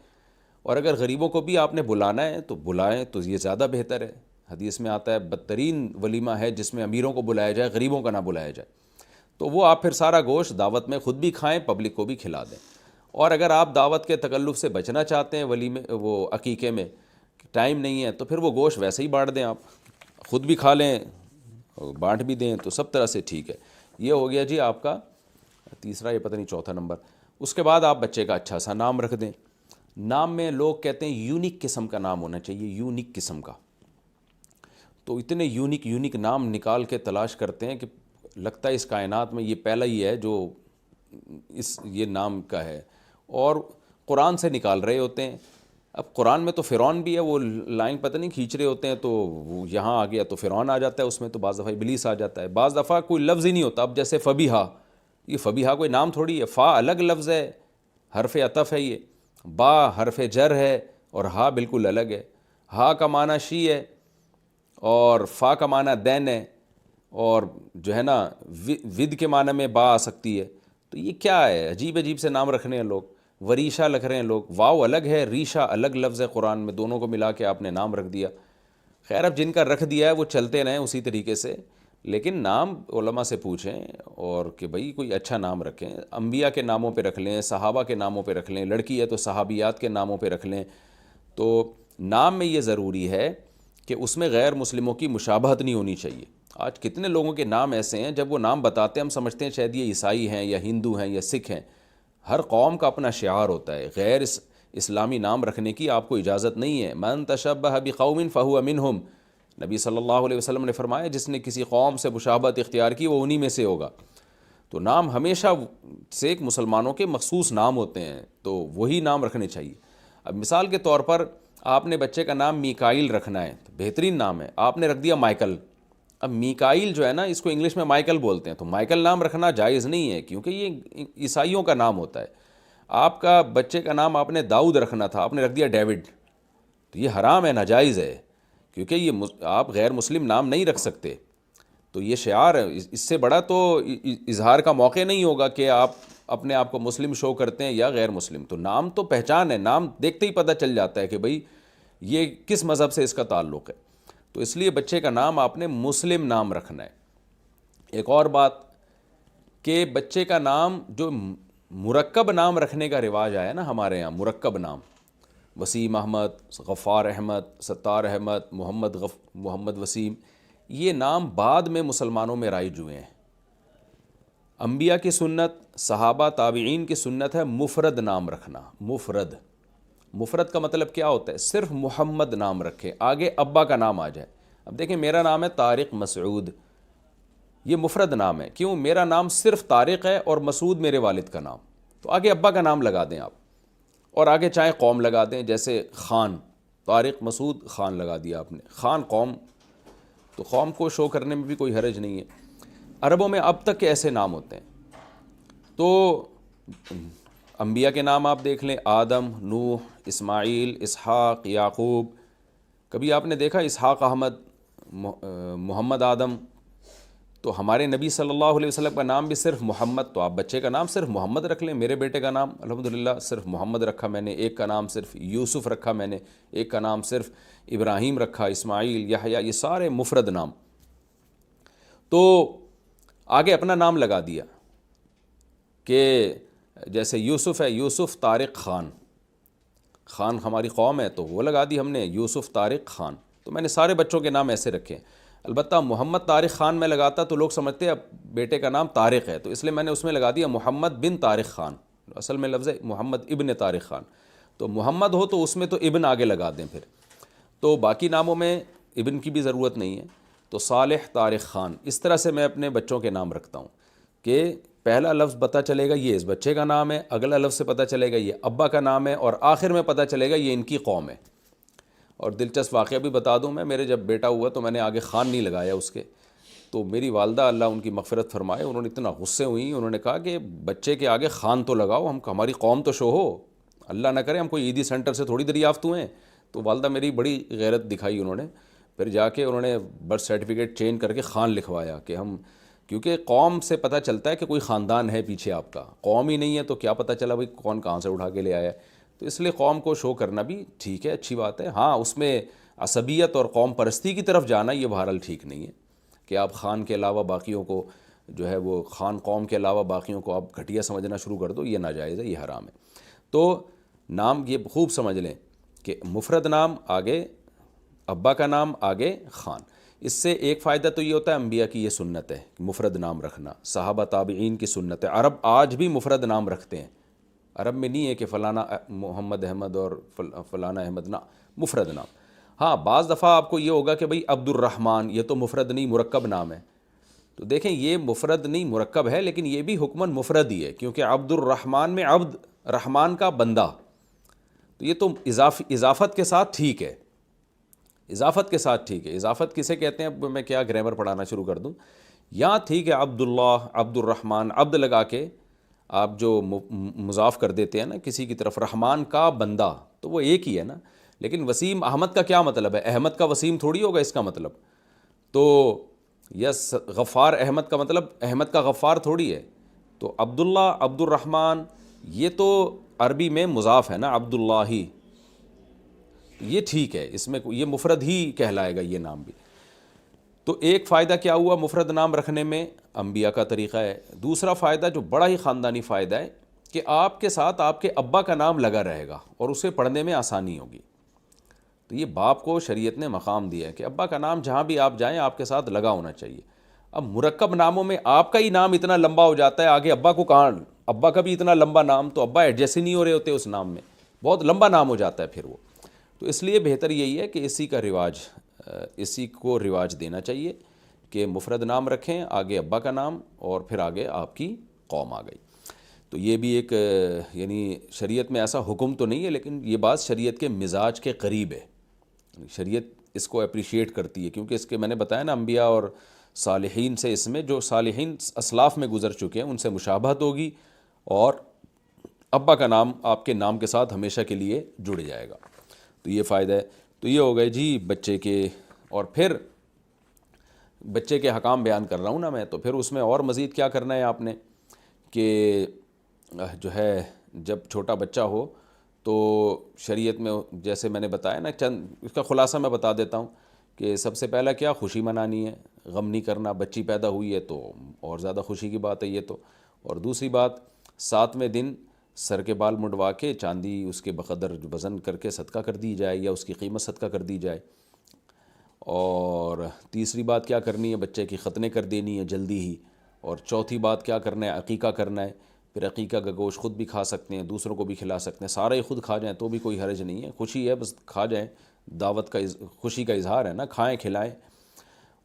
اور اگر غریبوں کو بھی آپ نے بلانا ہے تو بلائیں، تو یہ زیادہ بہتر ہے۔ حدیث میں آتا ہے بدترین ولیمہ ہے جس میں امیروں کو بلایا جائے، غریبوں کا نہ بلایا جائے، تو وہ آپ پھر سارا گوشت دعوت میں خود بھی کھائیں، پبلک کو بھی کھلا دیں۔ اور اگر آپ دعوت کے تکلف سے بچنا چاہتے ہیں ولیمے وہ عقیقے میں، ٹائم نہیں ہے، تو پھر وہ گوشت ویسے ہی بانٹ دیں، آپ خود بھی کھا لیں اور بانٹ بھی دیں، تو سب طرح سے ٹھیک ہے۔ یہ ہو گیا جی آپ کا تیسرا، یہ پتہ نہیں چوتھا نمبر۔ اس کے بعد آپ بچے کا اچھا سا نام رکھ دیں۔ نام میں لوگ کہتے ہیں یونیک قسم کا نام ہونا چاہیے، یونیک قسم کا، تو اتنے یونیک نام نکال کے تلاش کرتے ہیں کہ لگتا ہے اس کائنات میں یہ پہلا ہی ہے جو یہ نام کا ہے، اور قرآن سے نکال رہے ہوتے ہیں۔ اب قرآن میں تو فرعون بھی ہے، وہ لائن پتہ نہیں کھینچ رہے ہوتے ہیں تو وہ یہاں آ گیا تو فرعون آ جاتا ہے، اس میں تو بعض دفعہ ابلیس آ جاتا ہے، بعض دفعہ کوئی لفظ ہی نہیں ہوتا۔ اب جیسے فبیہا، یہ فبیہا کوئی نام تھوڑی ہے، فا الگ لفظ ہے، حرف عطف ہے، یہ با حرف جر ہے، اور ہا بالکل الگ ہے۔ ہا کا معنی شی ہے، اور فا کا معنی دین ہے، اور جو ہے نا ود کے معنی میں با آ سکتی ہے، تو یہ کیا ہے، عجیب سے نام رکھنے ہیں لوگ۔ وریشہ لکھ رہے ہیں لوگ، واو الگ ہے، ریشہ الگ لفظ ہے قرآن میں، دونوں کو ملا کے آپ نے نام رکھ دیا۔ خیر اب جن کا رکھ دیا ہے وہ چلتے رہیں اسی طریقے سے، لیکن نام علماء سے پوچھیں اور کہ بھئی کوئی اچھا نام رکھیں، انبیاء کے ناموں پہ رکھ لیں، صحابہ کے ناموں پہ رکھ لیں، لڑکی ہے تو صحابیات کے ناموں پہ رکھ لیں۔ تو نام میں یہ ضروری ہے کہ اس میں غیر مسلموں کی مشابہت نہیں ہونی چاہیے۔ آج کتنے لوگوں کے نام ایسے ہیں جب وہ نام بتاتے ہیں ہم سمجھتے ہیں شاید یہ عیسائی ہیں یا ہندو ہیں یا سکھ ہیں۔ ہر قوم کا اپنا شعار ہوتا ہے، غیر اسلامی نام رکھنے کی آپ کو اجازت نہیں ہے۔ من تشبہ بقوم فہو منہم، نبی صلی اللہ علیہ وسلم نے فرمایا جس نے کسی قوم سے مشابہت اختیار کی وہ انہی میں سے ہوگا۔ تو نام ہمیشہ سے ایک مسلمانوں کے مخصوص نام ہوتے ہیں، تو وہی نام رکھنے چاہیے۔ اب مثال کے طور پر آپ نے بچے کا نام میکائل رکھنا ہے، تو بہترین نام ہے، آپ نے رکھ دیا مائیکل۔ اب میکائل جو ہے نا اس کو انگلش میں مائیکل بولتے ہیں، تو مائیکل نام رکھنا جائز نہیں ہے کیونکہ یہ عیسائیوں کا نام ہوتا ہے۔ آپ کا بچے کا نام آپ نے داؤد رکھنا تھا، آپ نے رکھ دیا ڈیوڈ، تو یہ حرام ہے، ناجائز ہے، کیونکہ یہ آپ غیر مسلم نام نہیں رکھ سکتے۔ تو یہ شعار ہے، اس سے بڑا تو اظہار کا موقع نہیں ہوگا کہ آپ اپنے آپ کو مسلم شو کرتے ہیں یا غیر مسلم۔ تو نام تو پہچان ہے، نام دیکھتے ہی پتہ چل جاتا ہے کہ بھئی یہ کس مذہب سے اس کا تعلق ہے۔ تو اس لیے بچے کا نام آپ نے مسلم نام رکھنا ہے۔ ایک اور بات کہ بچے کا نام جو مرکب نام رکھنے کا رواج آیا نا ہمارے یہاں، مرکب نام، وسیم احمد، غفار احمد، ستار احمد، محمد وسیم، یہ نام بعد میں مسلمانوں میں رائج ہوئے ہیں۔ انبیاء کی سنت، صحابہ تابعین کی سنت ہے مفرد نام رکھنا۔ مفرد کا مطلب کیا ہوتا ہے؟ صرف محمد نام رکھے، آگے ابا کا نام آ جائے۔ اب دیکھیں میرا نام ہے طارق مسعود، یہ مفرد نام ہے، کیوں؟ میرا نام صرف طارق ہے اور مسعود میرے والد کا نام، تو آگے ابا کا نام لگا دیں آپ، اور آگے چاہے قوم لگا دیں، جیسے خان، طارق مسعود خان لگا دیا آپ نے، خان قوم، تو قوم کو شو کرنے میں بھی کوئی حرج نہیں ہے۔ عربوں میں اب تک کے ایسے نام ہوتے ہیں۔ تو انبیاء کے نام آپ دیکھ لیں، آدم، نوح، اسماعیل، اسحاق، یعقوب۔ کبھی آپ نے دیکھا اسحاق احمد، محمد آدم؟ تو ہمارے نبی صلی اللہ علیہ وسلم کا نام بھی صرف محمد، تو آپ بچے کا نام صرف محمد رکھ لیں۔ میرے بیٹے کا نام الحمدللہ صرف محمد رکھا میں نے، ایک کا نام صرف یوسف رکھا میں نے، ایک کا نام صرف ابراہیم رکھا، اسماعیل، یحییٰ، یہ سارے مفرد نام۔ تو آگے اپنا نام لگا دیا کہ جیسے یوسف ہے، یوسف طارق خان، خان ہماری قوم ہے تو وہ لگا دی ہم نے، یوسف طارق خان۔ تو میں نے سارے بچوں کے نام ایسے رکھے۔ البتہ محمد طارق خان میں لگاتا تو لوگ سمجھتے ہیں اب بیٹے کا نام طارق ہے، تو اس لیے میں نے اس میں لگا دیا محمد بن طارق خان، اصل میں لفظ ہے محمد ابن طارق خان۔ تو محمد ہو تو اس میں تو ابن آگے لگا دیں پھر، تو باقی ناموں میں ابن کی بھی ضرورت نہیں ہے۔ تو صالح طارق خان، اس طرح سے میں اپنے بچوں کے نام رکھتا ہوں کہ پہلا لفظ پتہ چلے گا یہ اس بچے کا نام ہے، اگلا لفظ سے پتہ چلے گا یہ ابا کا نام ہے، اور آخر میں پتہ چلے گا یہ ان کی قوم ہے۔ اور دلچسپ واقعہ بھی بتا دوں، میرے جب بیٹا ہوا تو میں نے آگے خان نہیں لگایا اس کے، تو میری والدہ اللہ ان کی مغفرت فرمائے، انہوں نے اتنا غصے ہوئی، انہوں نے کہا کہ بچے کے آگے خان تو لگاؤ، ہماری قوم تو شو ہو، اللہ نہ کرے ہم کوئی عیدی سینٹر سے تھوڑی دریافت ہوئے ہیں۔ تو والدہ میری بڑی غیرت دکھائی انہوں نے، پھر جا کے انہوں نے برتھ سرٹیفکیٹ چینج کر کے خان لکھوایا کہ ہم، کیونکہ قوم سے پتہ چلتا ہے کہ کوئی خاندان ہے پیچھے، آپ کا قوم ہی نہیں ہے تو کیا پتہ چلا بھائی کون کہاں سے اٹھا کے لے آیا ہے۔ تو اس لیے قوم کو شو کرنا بھی ٹھیک ہے، اچھی بات ہے۔ ہاں اس میں عصبیت اور قوم پرستی کی طرف جانا یہ بہرحال ٹھیک نہیں ہے کہ آپ خان کے علاوہ باقیوں کو جو ہے وہ خان قوم کے علاوہ باقیوں کو آپ گھٹیا سمجھنا شروع کر دو، یہ ناجائز ہے، یہ حرام ہے۔ تو نام یہ خوب سمجھ لیں کہ مفرد نام آگے ابا کا نام، آگے خان۔ اس سے ایک فائدہ تو یہ ہوتا ہے، انبیاء کی یہ سنت ہے مفرد نام رکھنا، صحابہ تابعین کی سنت ہے۔ عرب آج بھی مفرد نام رکھتے ہیں، عرب میں نہیں ہے کہ فلانا محمد احمد اور فلانا احمد، نہ، مفرد نام۔ ہاں بعض دفعہ آپ کو یہ ہوگا کہ بھئی عبد الرحمن، یہ تو مفرد نہیں مرکب نام ہے، تو دیکھیں یہ مفرد نہیں مرکب ہے، لیکن یہ بھی حکماً مفرد ہی ہے، کیونکہ عبد الرحمن میں عبد، رحمان کا بندہ، تو یہ تو اضافت کے ساتھ ٹھیک ہے، اضافت کے ساتھ ٹھیک ہے۔ اضافت کسے کہتے ہیں؟ اب میں کیا گرامر پڑھانا شروع کر دوں؟ یہاں ٹھیک ہے عبداللہ، عبد الرحمن، عبد لگا کے آپ جو مضاف کر دیتے ہیں نا کسی کی طرف، رحمان کا بندہ، تو وہ ایک ہی ہے نا۔ لیکن وسیم احمد کا کیا مطلب ہے؟ احمد کا وسیم تھوڑی ہوگا اس کا مطلب، تو یس غفار احمد کا مطلب احمد کا غفار تھوڑی ہے۔ تو عبداللہ، عبد الرحمن، یہ تو عربی میں مضاف ہے نا، عبداللہ ہی، یہ ٹھیک ہے، اس میں یہ مفرد ہی کہلائے گا یہ نام بھی۔ تو ایک فائدہ کیا ہوا مفرد نام رکھنے میں؟ انبیاء کا طریقہ ہے۔ دوسرا فائدہ جو بڑا ہی خاندانی فائدہ ہے کہ آپ کے ساتھ آپ کے ابا کا نام لگا رہے گا اور اسے پڑھنے میں آسانی ہوگی۔ تو یہ باپ کو شریعت نے مقام دیا ہے کہ ابا کا نام جہاں بھی آپ جائیں آپ کے ساتھ لگا ہونا چاہیے۔ اب مرکب ناموں میں آپ کا ہی نام اتنا لمبا ہو جاتا ہے، آگے ابا کو کہاں، ابا کا بھی اتنا لمبا نام، تو ابا ایڈجسٹ ہی نہیں ہو رہے ہوتے اس نام میں، بہت لمبا نام ہو جاتا ہے پھر وہ۔ تو اس لیے بہتر یہی ہے کہ اسی کو رواج دینا چاہیے کہ مفرد نام رکھیں، آگے ابا کا نام اور پھر آگے آپ کی قوم آ گئی۔ تو یہ بھی ایک یعنی شریعت میں ایسا حکم تو نہیں ہے، لیکن یہ بات شریعت کے مزاج کے قریب ہے، شریعت اس کو اپریشیٹ کرتی ہے، کیونکہ اس کے میں نے بتایا نا انبیاء اور صالحین سے، اس میں جو صالحین اسلاف میں گزر چکے ہیں ان سے مشابہت ہوگی، اور ابا کا نام آپ کے نام کے ساتھ ہمیشہ کے لیے جڑ جائے گا. تو یہ فائدہ ہے. تو یہ ہو گئے جی بچے کے. اور پھر بچے کے حکام بیان کر رہا ہوں نا میں, تو پھر اس میں اور مزید کیا کرنا ہے آپ نے کہ جو ہے جب چھوٹا بچہ ہو تو شریعت میں جیسے میں نے بتایا نا, چند اس کا خلاصہ میں بتا دیتا ہوں کہ سب سے پہلا کیا, خوشی منانی ہے, غم نہیں کرنا. بچی پیدا ہوئی ہے تو اور زیادہ خوشی کی بات ہے یہ تو. اور دوسری بات, 7ویں دن سر کے بال منڈوا کے چاندی اس کے بقدر وزن کر کے صدقہ کر دی جائے یا اس کی قیمت صدقہ کر دی جائے. اور تیسری بات کیا کرنی ہے, بچے کی ختنیں کر دینی ہے جلدی ہی. اور چوتھی بات کیا کرنا ہے, عقیقہ کرنا ہے. پھر عقیقہ کا گوشت خود بھی کھا سکتے ہیں, دوسروں کو بھی کھلا سکتے ہیں, سارے خود کھا جائیں تو بھی کوئی حرج نہیں ہے, خوشی ہے بس کھا جائیں, دعوت کا خوشی کا اظہار ہے نا, کھائیں کھلائیں.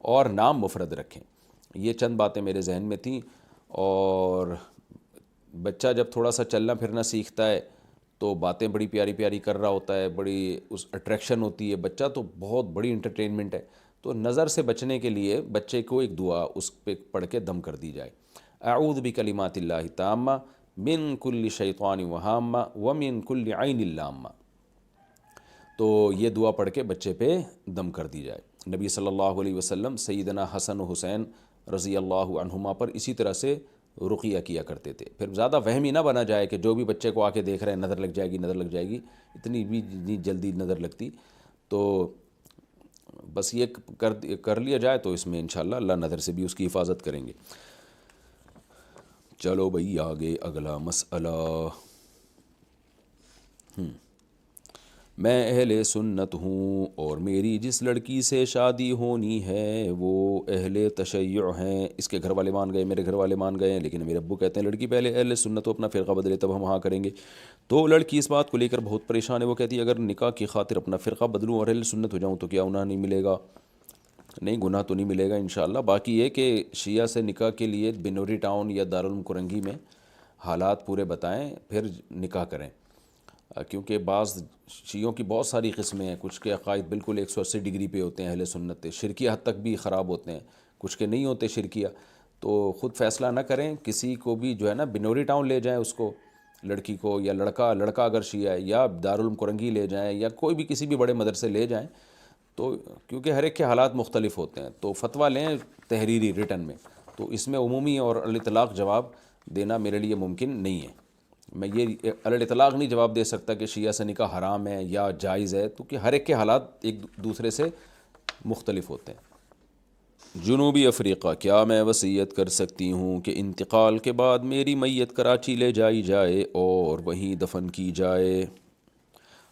اور نام مفرد رکھیں. یہ چند باتیں میرے ذہن میں تھیں. اور بچہ جب تھوڑا سا چلنا پھرنا سیکھتا ہے تو باتیں بڑی پیاری پیاری کر رہا ہوتا ہے, بڑی اس اٹریکشن ہوتی ہے, بچہ تو بہت بڑی انٹرٹینمنٹ ہے. تو نظر سے بچنے کے لیے بچے کو ایک دعا اس پہ پڑھ کے دم کر دی جائے, اعوذ بکلمات اللہ التامہ من کل شیطان وہامہ ومن کل عین لامہ. تو یہ دعا پڑھ کے بچے پہ دم کر دی جائے. نبی صلی اللہ علیہ وسلم سیدنا حسن و حسین رضی اللہ عنہما پر اسی طرح سے رقیہ کیا کرتے تھے. پھر زیادہ وہمی نہ بنا جائے کہ جو بھی بچے کو آ کے دیکھ رہے ہیں نظر لگ جائے گی نظر لگ جائے گی, اتنی بھی نہیں جلدی نظر لگتی. تو بس یہ کر لیا جائے تو اس میں انشاءاللہ اللہ نظر سے بھی اس کی حفاظت کریں گے. چلو بھئی آگے اگلا مسئلہ. میں اہل سنت ہوں اور میری جس لڑکی سے شادی ہونی ہے وہ اہل تشیع ہیں. اس کے گھر والے مان گئے, میرے گھر والے مان گئے ہیں, لیکن میرے ابو کہتے ہیں لڑکی پہلے اہل سنت ہو, اپنا فرقہ بدلے تب ہم ہاں کریں گے. تو لڑکی اس بات کو لے کر بہت پریشان ہے. وہ کہتی ہے اگر نکاح کی خاطر اپنا فرقہ بدلوں اور اہل سنت ہو جاؤں تو کیا گناہ نہیں ملے گا؟ نہیں, گناہ تو نہیں ملے گا انشاءاللہ. باقی یہ کہ شیعہ سے نکاح کے لیے بنوری ٹاؤن یا دارالعلوم کرنگی میں حالات پورے بتائیں پھر نکاح کریں, کیونکہ بعض شیعوں کی بہت ساری قسمیں ہیں. کچھ کے عقائد بالکل 180 ڈگری پہ ہوتے ہیں, اہل سنت شرکیہ حد تک بھی خراب ہوتے ہیں, کچھ کے نہیں ہوتے شرکیہ. تو خود فیصلہ نہ کریں, کسی کو بھی جو ہے نا بنوری ٹاؤن لے جائیں اس کو, لڑکی کو, یا لڑکا اگر شیعہ ہے, یا دارالعلوم کرنگی لے جائیں, یا کوئی بھی کسی بھی بڑے مدرسے لے جائیں. تو کیونکہ ہر ایک کے حالات مختلف ہوتے ہیں, تو فتویٰ لیں تحریری ریٹن میں. تو اس میں عمومی اور الاطلاق جواب دینا میرے لیے ممکن نہیں ہے. میں یہ الاطلاق نہیں جواب دے سکتا کہ شیعہ سے نکاح حرام ہے یا جائز ہے, تو کہ ہر ایک کے حالات ایک دوسرے سے مختلف ہوتے ہیں. جنوبی افریقہ, کیا میں وصیت کر سکتی ہوں کہ انتقال کے بعد میری میت کراچی لے جائی جائے اور وہیں دفن کی جائے؟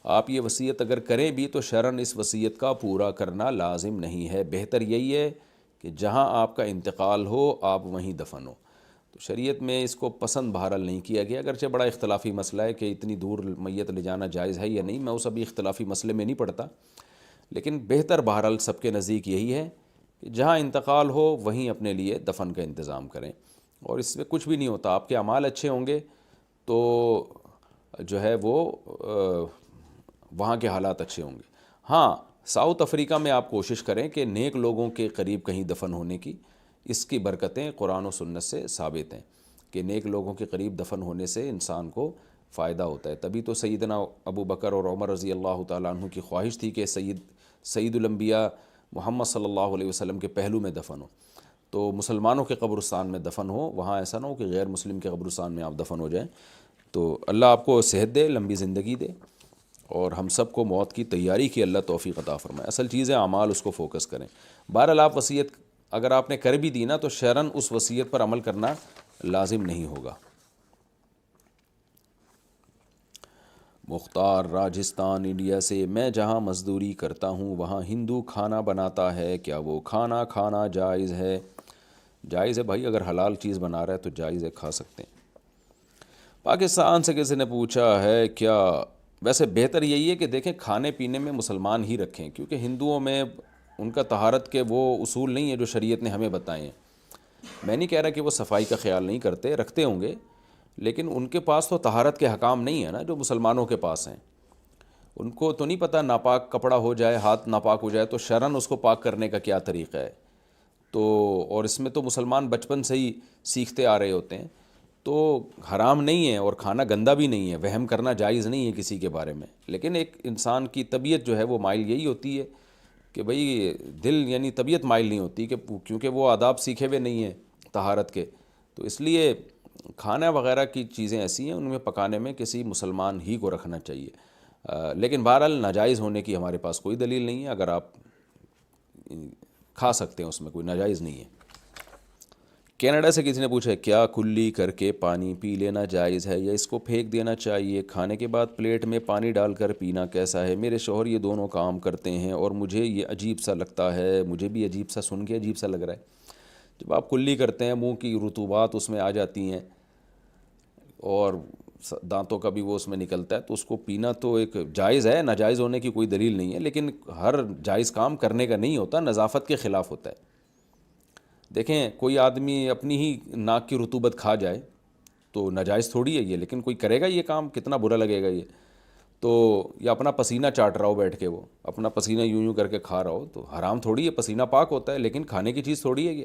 آپ یہ وصیت اگر کریں بھی تو شرعاً اس وصیت کا پورا کرنا لازم نہیں ہے. بہتر یہی ہے کہ جہاں آپ کا انتقال ہو آپ وہیں دفن ہو. تو شریعت میں اس کو پسند بہرحال نہیں کیا گیا, اگرچہ بڑا اختلافی مسئلہ ہے کہ اتنی دور میت لے جانا جائز ہے یا نہیں. میں اس ابھی اختلافی مسئلے میں نہیں پڑتا, لیکن بہتر بہرحال سب کے نزدیک یہی ہے کہ جہاں انتقال ہو وہیں اپنے لیے دفن کا انتظام کریں. اور اس میں کچھ بھی نہیں ہوتا, آپ کے اعمال اچھے ہوں گے تو جو ہے وہ وہاں کے حالات اچھے ہوں گے. ہاں, ساؤتھ افریقہ میں آپ کوشش کریں کہ نیک لوگوں کے قریب کہیں دفن ہونے کی. اس کی برکتیں قرآن و سنت سے ثابت ہیں کہ نیک لوگوں کے قریب دفن ہونے سے انسان کو فائدہ ہوتا ہے. تبھی تو سیدنا ابو بکر اور عمر رضی اللہ تعالیٰ عنہ کی خواہش تھی کہ سید الانبیاء محمد صلی اللہ علیہ وسلم کے پہلو میں دفن ہو. تو مسلمانوں کے قبرستان میں دفن ہو, وہاں ایسا نہ ہو کہ غیر مسلم کے قبرستان میں آپ دفن ہو جائیں. تو اللہ آپ کو صحت دے, لمبی زندگی دے, اور ہم سب کو موت کی تیاری کی اللہ توفیق عطا فرمائے. اصل چیز ہے اعمال, اس کو فوکس کریں. بہرحال آپ وصیت اگر آپ نے کر بھی دی نا تو شرعاً اس وصیت پر عمل کرنا لازم نہیں ہوگا. مختار, راجستھان انڈیا سے. میں جہاں مزدوری کرتا ہوں وہاں ہندو کھانا بناتا ہے, کیا وہ کھانا کھانا جائز ہے؟ جائز ہے بھائی, اگر حلال چیز بنا رہا ہے تو جائز ہے, کھا سکتے ہیں. پاکستان سے کسی نے پوچھا ہے کیا, ویسے بہتر یہی ہے کہ دیکھیں کھانے پینے میں مسلمان ہی رکھیں, کیونکہ ہندوؤں میں ان کا طہارت کے وہ اصول نہیں ہے جو شریعت نے ہمیں بتائے ہیں. میں نہیں کہہ رہا کہ وہ صفائی کا خیال نہیں کرتے, رکھتے ہوں گے, لیکن ان کے پاس تو طہارت کے حکام نہیں ہیں نا جو مسلمانوں کے پاس ہیں. ان کو تو نہیں پتہ ناپاک کپڑا ہو جائے, ہاتھ ناپاک ہو جائے تو شرعاً اس کو پاک کرنے کا کیا طریقہ ہے. تو اور اس میں تو مسلمان بچپن سے ہی سیکھتے آ رہے ہوتے ہیں. تو حرام نہیں ہے اور کھانا گندا بھی نہیں ہے، وہم کرنا جائز نہیں ہے کسی کے بارے میں، لیکن ایک انسان کی طبیعت جو ہے وہ مائل یہی ہوتی ہے کہ بھئی دل یعنی طبیعت مائل نہیں ہوتی کہ کیونکہ وہ آداب سیکھے ہوئے نہیں ہیں طہارت کے، تو اس لیے کھانا وغیرہ کی چیزیں ایسی ہیں ان میں پکانے میں کسی مسلمان ہی کو رکھنا چاہیے، لیکن بہرحال ناجائز ہونے کی ہمارے پاس کوئی دلیل نہیں ہے، اگر آپ کھا سکتے ہیں اس میں کوئی ناجائز نہیں ہے۔ کینیڈا سے کسی نے پوچھا کیا کلی کر کے پانی پی لینا جائز ہے یا اس کو پھینک دینا چاہیے؟ کھانے کے بعد پلیٹ میں پانی ڈال کر پینا کیسا ہے؟ میرے شوہر یہ دونوں کام کرتے ہیں اور مجھے یہ عجیب سا لگتا ہے، مجھے بھی عجیب سا سن کے عجیب سا لگ رہا ہے۔ جب آپ کلی کرتے ہیں منہ کی رطوبات اس میں آ جاتی ہیں اور دانتوں کا بھی وہ اس میں نکلتا ہے، تو اس کو پینا تو ایک جائز ہے، ناجائز ہونے کی کوئی دلیل نہیں ہے، لیکن ہر جائز کام کرنے کا نہیں ہوتا، نظافت کے خلاف ہوتا ہے۔ دیکھیں کوئی آدمی اپنی ہی ناک کی رطوبت کھا جائے تو ناجائز تھوڑی ہے یہ، لیکن کوئی کرے گا یہ کام، کتنا برا لگے گا یہ تو، یا اپنا پسینہ چاٹ رہا ہو بیٹھ کے، وہ اپنا پسینہ یوں یوں کر کے کھا رہا ہو تو حرام تھوڑی ہے، پسینہ پاک ہوتا ہے لیکن کھانے کی چیز تھوڑی ہے یہ،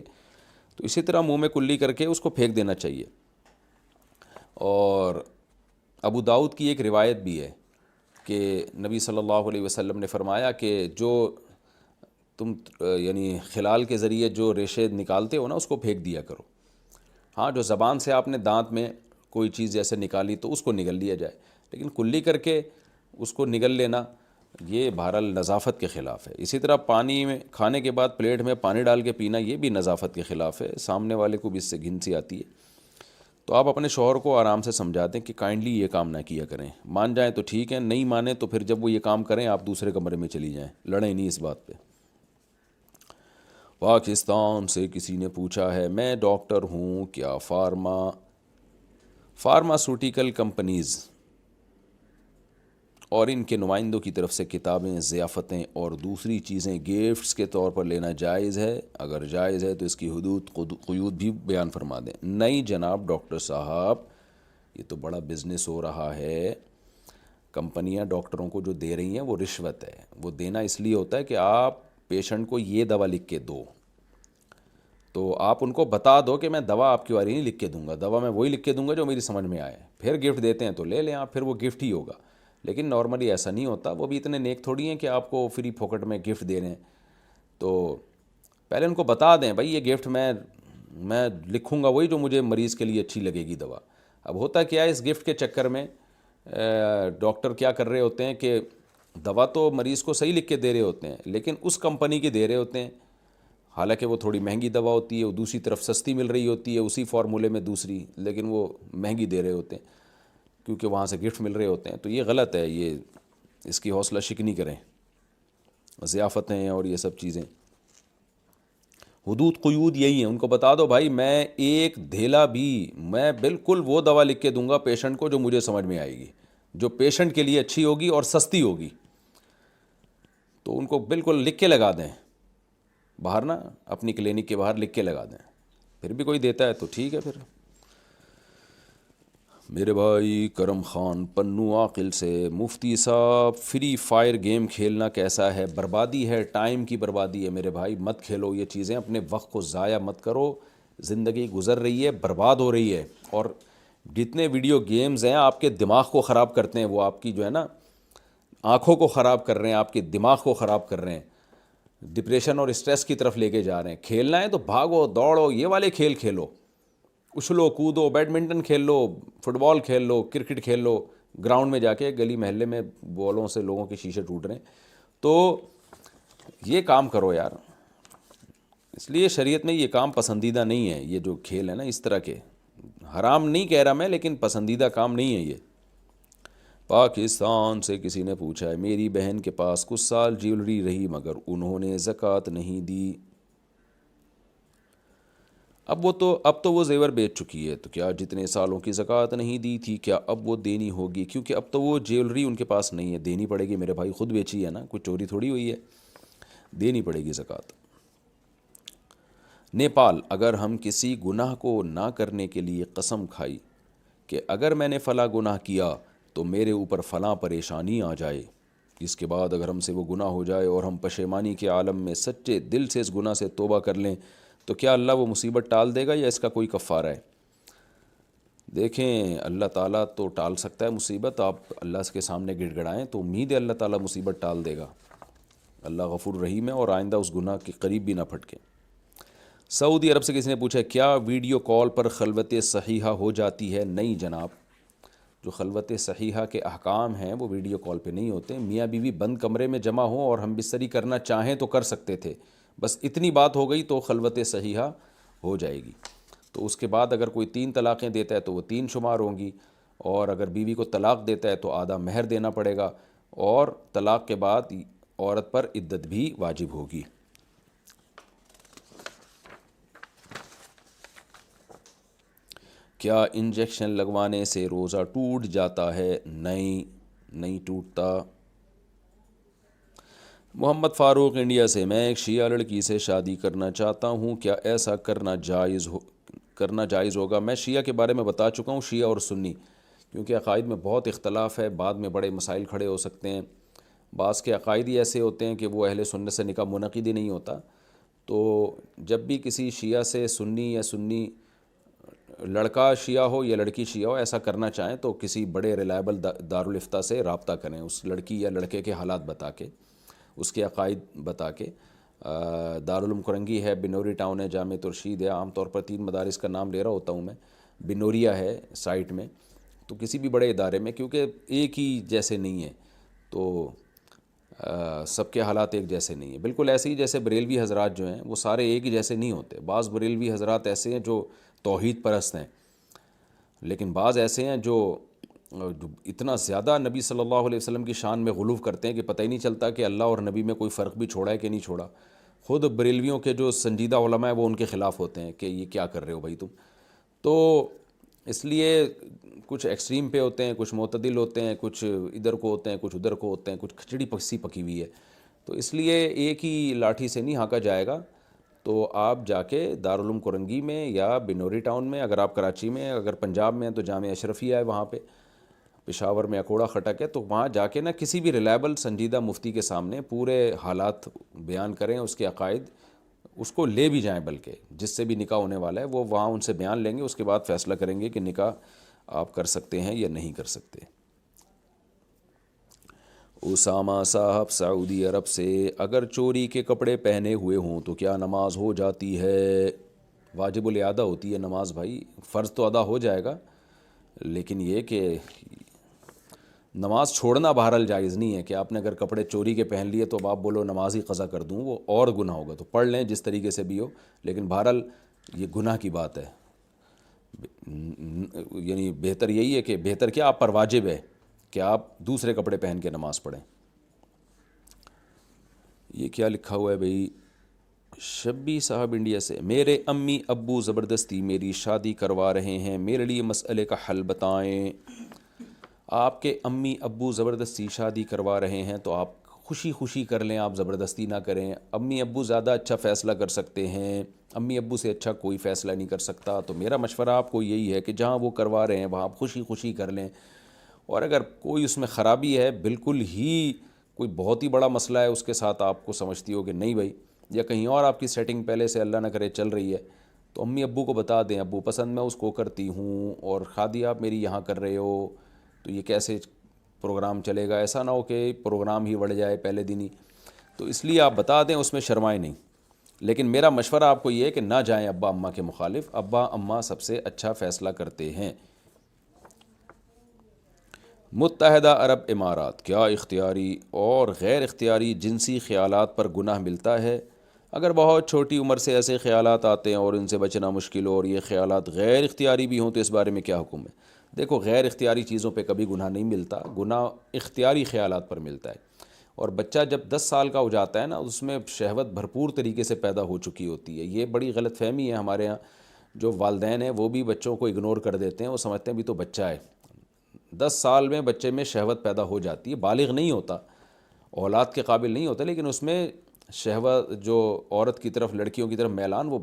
تو اسی طرح منہ میں کلی کر کے اس کو پھینک دینا چاہیے۔ اور ابو داؤد کی ایک روایت بھی ہے کہ نبی صلی اللہ علیہ وسلم نے فرمایا کہ جو تم یعنی خلال کے ذریعے جو ریشے نکالتے ہو نا اس کو پھینک دیا کرو، ہاں جو زبان سے آپ نے دانت میں کوئی چیز جیسے نکالی تو اس کو نگل لیا جائے، لیکن کلی کر کے اس کو نگل لینا یہ بہرحال نظافت کے خلاف ہے۔ اسی طرح پانی میں کھانے کے بعد پلیٹ میں پانی ڈال کے پینا یہ بھی نظافت کے خلاف ہے، سامنے والے کو بھی اس سے گھن سی آتی ہے۔ تو آپ اپنے شوہر کو آرام سے سمجھا دیں کہ کائنڈلی یہ کام نہ کیا کریں، مان جائیں تو ٹھیک ہے، نہیں مانیں تو پھر جب وہ یہ کام کریں آپ دوسرے کمرے میں چلی جائیں، لڑیں نہیں اس بات پہ۔ پاکستان سے کسی نے پوچھا ہے میں ڈاکٹر ہوں، کیا فارماسوٹیکل کمپنیز اور ان کے نمائندوں کی طرف سے کتابیں، ضیافتیں اور دوسری چیزیں گفٹس کے طور پر لینا جائز ہے؟ اگر جائز ہے تو اس کی حدود قیود بھی بیان فرما دیں۔ نہیں جناب ڈاکٹر صاحب، یہ تو بڑا بزنس ہو رہا ہے، کمپنیاں ڈاکٹروں کو جو دے رہی ہیں وہ رشوت ہے، وہ دینا اس لیے ہوتا ہے کہ آپ پیشنٹ کو یہ دوا لکھ کے دو، تو آپ ان کو بتا دو کہ میں دوا آپ کی واری نہیں لکھ کے دوں گا، دوا میں وہی لکھ کے دوں گا جو میری سمجھ میں آئے، پھر گفٹ دیتے ہیں تو لے لیں آپ، پھر وہ گفٹ ہی ہوگا، لیکن نارملی ایسا نہیں ہوتا، وہ بھی اتنے نیک تھوڑی ہیں کہ آپ کو فری پھوکٹ میں گفٹ دے رہے ہیں، تو پہلے ان کو بتا دیں بھائی یہ گفٹ میں لکھوں گا وہی جو مجھے مریض کے لیے اچھی لگے گی دوا۔ اب ہوتا کیا ہے اس گفٹ کے چکر میں ڈاکٹر کیا کر رہے ہوتے ہیں کہ دوا تو مریض کو صحیح لکھ کے دے رہے ہوتے ہیں لیکن اس کمپنی کی دے رہے ہوتے ہیں، حالانکہ وہ تھوڑی مہنگی دوا ہوتی ہے، وہ دوسری طرف سستی مل رہی ہوتی ہے اسی فارمولے میں دوسری، لیکن وہ مہنگی دے رہے ہوتے ہیں کیونکہ وہاں سے گفٹ مل رہے ہوتے ہیں، تو یہ غلط ہے، یہ اس کی حوصلہ شکنی کریں۔ ضیافتیں اور یہ سب چیزیں، حدود قیود یہی ہیں، ان کو بتا دو بھائی میں ایک دھیلا بھی، میں بالکل وہ دوا لکھ کے دوں گا پیشنٹ کو جو مجھے سمجھ میں آئے گی، جو پیشنٹ کے لیے اچھی ہوگی اور سستی ہوگی، تو ان کو بالکل لکھ کے لگا دیں باہر نا، اپنی کلینک کے باہر لکھ کے لگا دیں، پھر بھی کوئی دیتا ہے تو ٹھیک ہے۔ پھر میرے بھائی کرم خان پنو عاقل سے، مفتی صاحب فری فائر گیم کھیلنا کیسا ہے؟ بربادی ہے، ٹائم کی بربادی ہے میرے بھائی، مت کھیلو یہ چیزیں، اپنے وقت کو ضائع مت کرو، زندگی گزر رہی ہے، برباد ہو رہی ہے، اور جتنے ویڈیو گیمز ہیں آپ کے دماغ کو خراب کرتے ہیں، وہ آپ کی جو ہے نا آنکھوں کو خراب کر رہے ہیں، آپ کے دماغ کو خراب کر رہے ہیں، ڈپریشن اور اسٹریس کی طرف لے کے جا رہے ہیں۔ کھیلنا ہے تو بھاگو دوڑو، یہ والے کھیل کھیلو، اچھلو کودو، بیڈمنٹن کھیل لو، فٹ بال کھیل لو، کرکٹ کھیل لو، گراؤنڈ میں جا کے، گلی محلے میں بالوں سے لوگوں کے شیشے ٹوٹ رہے ہیں، تو یہ کام کرو یار، اس لیے شریعت میں یہ کام پسندیدہ نہیں ہے، یہ جو کھیل ہے نا اس طرح کے، حرام نہیں کہہ رہا میں لیکن پسندیدہ کام نہیں ہے یہ۔ پاکستان سے کسی نے پوچھا ہے میری بہن کے پاس کچھ سال جیولری رہی مگر انہوں نے زکوٰۃ نہیں دی، اب تو وہ زیور بیچ چکی ہے، تو کیا جتنے سالوں کی زکوٰۃ نہیں دی تھی کیا اب وہ دینی ہوگی؟ کیونکہ اب تو وہ جیولری ان کے پاس نہیں ہے، دینی پڑے گی میرے بھائی، خود بیچی ہے نا، کوئی چوری تھوڑی ہوئی ہے، دینی پڑے گی زکوٰۃ۔ نیپال، اگر ہم کسی گناہ کو نہ کرنے کے لیے قسم کھائی کہ اگر میں نے فلاں گناہ کیا تو میرے اوپر فلاں پریشانی آ جائے، اس کے بعد اگر ہم سے وہ گناہ ہو جائے اور ہم پشیمانی کے عالم میں سچے دل سے اس گناہ سے توبہ کر لیں تو کیا اللہ وہ مصیبت ٹال دے گا یا اس کا کوئی کفارہ ہے؟ دیکھیں اللہ تعالیٰ تو ٹال سکتا ہے مصیبت، آپ اللہ کے سامنے گڑ گڑائیں تو امید ہے اللہ تعالیٰ مصیبت ٹال دے گا۔ اللہ غفور رحیم ہے اور آئندہ اس گناہ کے قریب بھی نہ پھٹکیں۔ سعودی عرب سے کسی نے پوچھا کیا ویڈیو کال پر خلوت صحیحہ ہو جاتی ہے؟ نہیں جناب، جو خلوت صحیحہ کے احکام ہیں وہ ویڈیو کال پہ نہیں ہوتے۔ میاں بیوی بند کمرے میں جمع ہوں اور ہم بستری کرنا چاہیں تو کر سکتے تھے، بس اتنی بات ہو گئی تو خلوت صحیحہ ہو جائے گی۔ تو اس کے بعد اگر کوئی 3 طلاقیں دیتا ہے تو وہ 3 شمار ہوں گی، اور اگر بیوی کو طلاق دیتا ہے تو آدھا مہر دینا پڑے گا، اور طلاق کے بعد عورت پر عدت بھی واجب ہوگی۔ کیا انجیکشن لگوانے سے روزہ ٹوٹ جاتا ہے؟ نہیں ٹوٹتا۔ محمد فاروق انڈیا سے، میں ایک شیعہ لڑکی سے شادی کرنا چاہتا ہوں، کیا ایسا کرنا جائز ہوگا؟ میں شیعہ کے بارے میں بتا چکا ہوں، شیعہ اور سنی، کیونکہ عقائد میں بہت اختلاف ہے، بعد میں بڑے مسائل کھڑے ہو سکتے ہیں۔ بعض کے عقائد ہی ایسے ہوتے ہیں کہ وہ اہل سنت سے نکاح منعقد ہی نہیں ہوتا۔ تو جب بھی کسی شیعہ سے سنی یا سنی لڑکا شیعہ ہو یا لڑکی شیعہ ہو ایسا کرنا چاہیں تو کسی بڑے ریلائبل دارالافتاء سے رابطہ کریں، اس لڑکی یا لڑکے کے حالات بتا کے، اس کے عقائد بتا کے۔ دارالعلوم کرنگی ہے، بنوری ٹاؤن ہے، جامع ترشید ہے، عام طور پر 3 مدارس کا نام لے رہا ہوتا ہوں میں، بنوریا ہے سائٹ میں، تو کسی بھی بڑے ادارے میں، کیونکہ ایک ہی جیسے نہیں ہیں تو سب کے حالات ایک جیسے نہیں ہیں۔ بالکل ایسے ہی جیسے بریلوی حضرات جو ہیں وہ سارے ایک ہی جیسے نہیں ہوتے، بعض بریلوی حضرات ایسے ہیں جو توحید پرست ہیں، لیکن بعض ایسے ہیں جو اتنا زیادہ نبی صلی اللہ علیہ وسلم کی شان میں غلو کرتے ہیں کہ پتہ ہی نہیں چلتا کہ اللہ اور نبی میں کوئی فرق بھی چھوڑا ہے کہ نہیں چھوڑا۔ خود بریلویوں کے جو سنجیدہ علماء ہیں وہ ان کے خلاف ہوتے ہیں کہ یہ کیا کر رہے ہو بھائی تم۔ تو اس لیے کچھ ایکسٹریم پہ ہوتے ہیں، کچھ معتدل ہوتے ہیں، کچھ ادھر کو ہوتے ہیں، کچھ ادھر کو ہوتے ہیں، کچھ کھچڑی پسی پکی ہوئی ہے، تو اس لیے ایک ہی لاٹھی سے نہیں ہانکا جائے گا۔ تو آپ جا کے دارالعلوم کرنگی میں یا بنوری ٹاؤن میں، اگر آپ کراچی میں، اگر پنجاب میں ہیں تو جامعہ اشرفیہ ہے وہاں پہ، پشاور میں اکوڑا خٹک ہے، تو وہاں جا کے نا کسی بھی ریلائبل سنجیدہ مفتی کے سامنے پورے حالات بیان کریں، اس کے عقائد اس کو لے بھی جائیں، بلکہ جس سے بھی نکاح ہونے والا ہے وہ وہاں ان سے بیان لیں گے، اس کے بعد فیصلہ کریں گے کہ نکاح آپ کر سکتے ہیں یا نہیں کر سکتے۔ اسامہ صاحب سعودی عرب سے، اگر چوری کے کپڑے پہنے ہوئے ہوں تو کیا نماز ہو جاتی ہے؟ واجب الاعادہ ہوتی ہے نماز بھائی، فرض تو ادا ہو جائے گا، لیکن یہ کہ نماز چھوڑنا بہرحال جائز نہیں ہے کہ آپ نے اگر کپڑے چوری کے پہن لیے تو اب آپ بولو نماز ہی قضا کر دوں، وہ اور گناہ ہوگا، تو پڑھ لیں جس طریقے سے بھی ہو، لیکن بہرحال یہ گناہ کی بات ہے۔ یعنی بہتر یہی ہے کہ بہتر کیا آپ پر واجب ہے کہ آپ دوسرے کپڑے پہن کے نماز پڑھیں۔ یہ کیا لکھا ہوا ہے بھائی؟ شبی صاحب انڈیا سے، میرے امی ابو زبردستی میری شادی کروا رہے ہیں، میرے لیے مسئلے کا حل بتائیں۔ آپ کے امی ابو زبردستی شادی کروا رہے ہیں تو آپ خوشی خوشی کر لیں، آپ زبردستی نہ کریں۔ امی ابو زیادہ اچھا فیصلہ کر سکتے ہیں، امی ابو سے اچھا کوئی فیصلہ نہیں کر سکتا، تو میرا مشورہ آپ کو یہی ہے کہ جہاں وہ کروا رہے ہیں وہاں آپ خوشی خوشی کر لیں۔ اور اگر کوئی اس میں خرابی ہے، بالکل ہی کوئی بہت ہی بڑا مسئلہ ہے اس کے ساتھ، آپ کو سمجھتی ہو کہ نہیں بھائی، یا کہیں اور آپ کی سیٹنگ پہلے سے اللہ نہ کرے چل رہی ہے، تو امی ابو کو بتا دیں، ابو پسند میں اس کو کرتی ہوں اور شادی آپ میری یہاں کر رہے ہو، تو یہ کیسے پروگرام چلے گا؟ ایسا نہ ہو کہ پروگرام ہی بڑھ جائے پہلے دن ہی، تو اس لیے آپ بتا دیں، اس میں شرمائیں نہیں۔ لیکن میرا مشورہ آپ کو یہ ہے کہ نہ جائیں ابا اماں کے مخالف، ابا اماں سب سے اچھا فیصلہ کرتے ہیں۔ متحدہ عرب امارات، کیا اختیاری اور غیر اختیاری جنسی خیالات پر گناہ ملتا ہے؟ اگر بہت چھوٹی عمر سے ایسے خیالات آتے ہیں اور ان سے بچنا مشکل ہو اور یہ خیالات غیر اختیاری بھی ہوں تو اس بارے میں کیا حکم ہے؟ دیکھو، غیر اختیاری چیزوں پہ کبھی گناہ نہیں ملتا، گناہ اختیاری خیالات پر ملتا ہے۔ اور بچہ جب 10 سال کا ہو جاتا ہے نا، اس میں شہوت بھرپور طریقے سے پیدا ہو چکی ہوتی ہے۔ یہ بڑی غلط فہمی ہے ہمارے ہاں، جو والدین ہیں وہ بھی بچوں کو اگنور کر دیتے ہیں، وہ سمجھتے ہیں بھی تو بچہ ہے۔ 10 سال میں بچے میں شہوت پیدا ہو جاتی ہے، بالغ نہیں ہوتا، اولاد کے قابل نہیں ہوتا، لیکن اس میں شہوت جو عورت کی طرف، لڑکیوں کی طرف میلان، وہ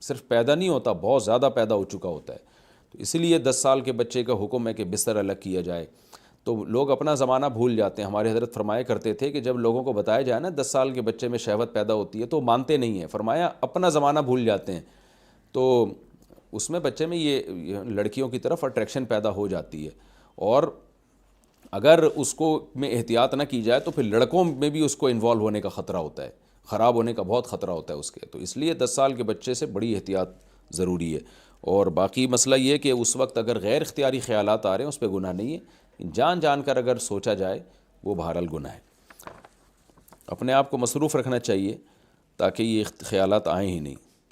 صرف پیدا نہیں ہوتا، بہت زیادہ پیدا ہو چکا ہوتا ہے۔ تو اسی لیے 10 سال کے بچے کا حکم ہے کہ بستر الگ کیا جائے۔ تو لوگ اپنا زمانہ بھول جاتے ہیں۔ ہمارے حضرت فرمایا کرتے تھے کہ جب لوگوں کو بتایا جائے نا 10 سال کے بچے میں شہوت پیدا ہوتی ہے تو مانتے نہیں ہیں، فرمایا اپنا زمانہ بھول جاتے ہیں۔ تو اس میں بچے میں یہ لڑکیوں کی طرف اٹریکشن پیدا ہو جاتی ہے، اور اگر اس کو میں احتیاط نہ کی جائے تو پھر لڑکوں میں بھی اس کو انوالو ہونے کا خطرہ ہوتا ہے، خراب ہونے کا بہت خطرہ ہوتا ہے اس کے. تو اس لیے 10 سال کے بچے سے بڑی احتیاط ضروری ہے. اور باقی مسئلہ یہ کہ اس وقت اگر غیر اختیاری خیالات آ رہے ہیں اس پہ گناہ نہیں ہے، جان جان کر اگر سوچا جائے وہ بہرحال گناہ ہے. اپنے آپ کو مصروف رکھنا چاہیے تاکہ یہ خیالات آئیں ہی نہیں.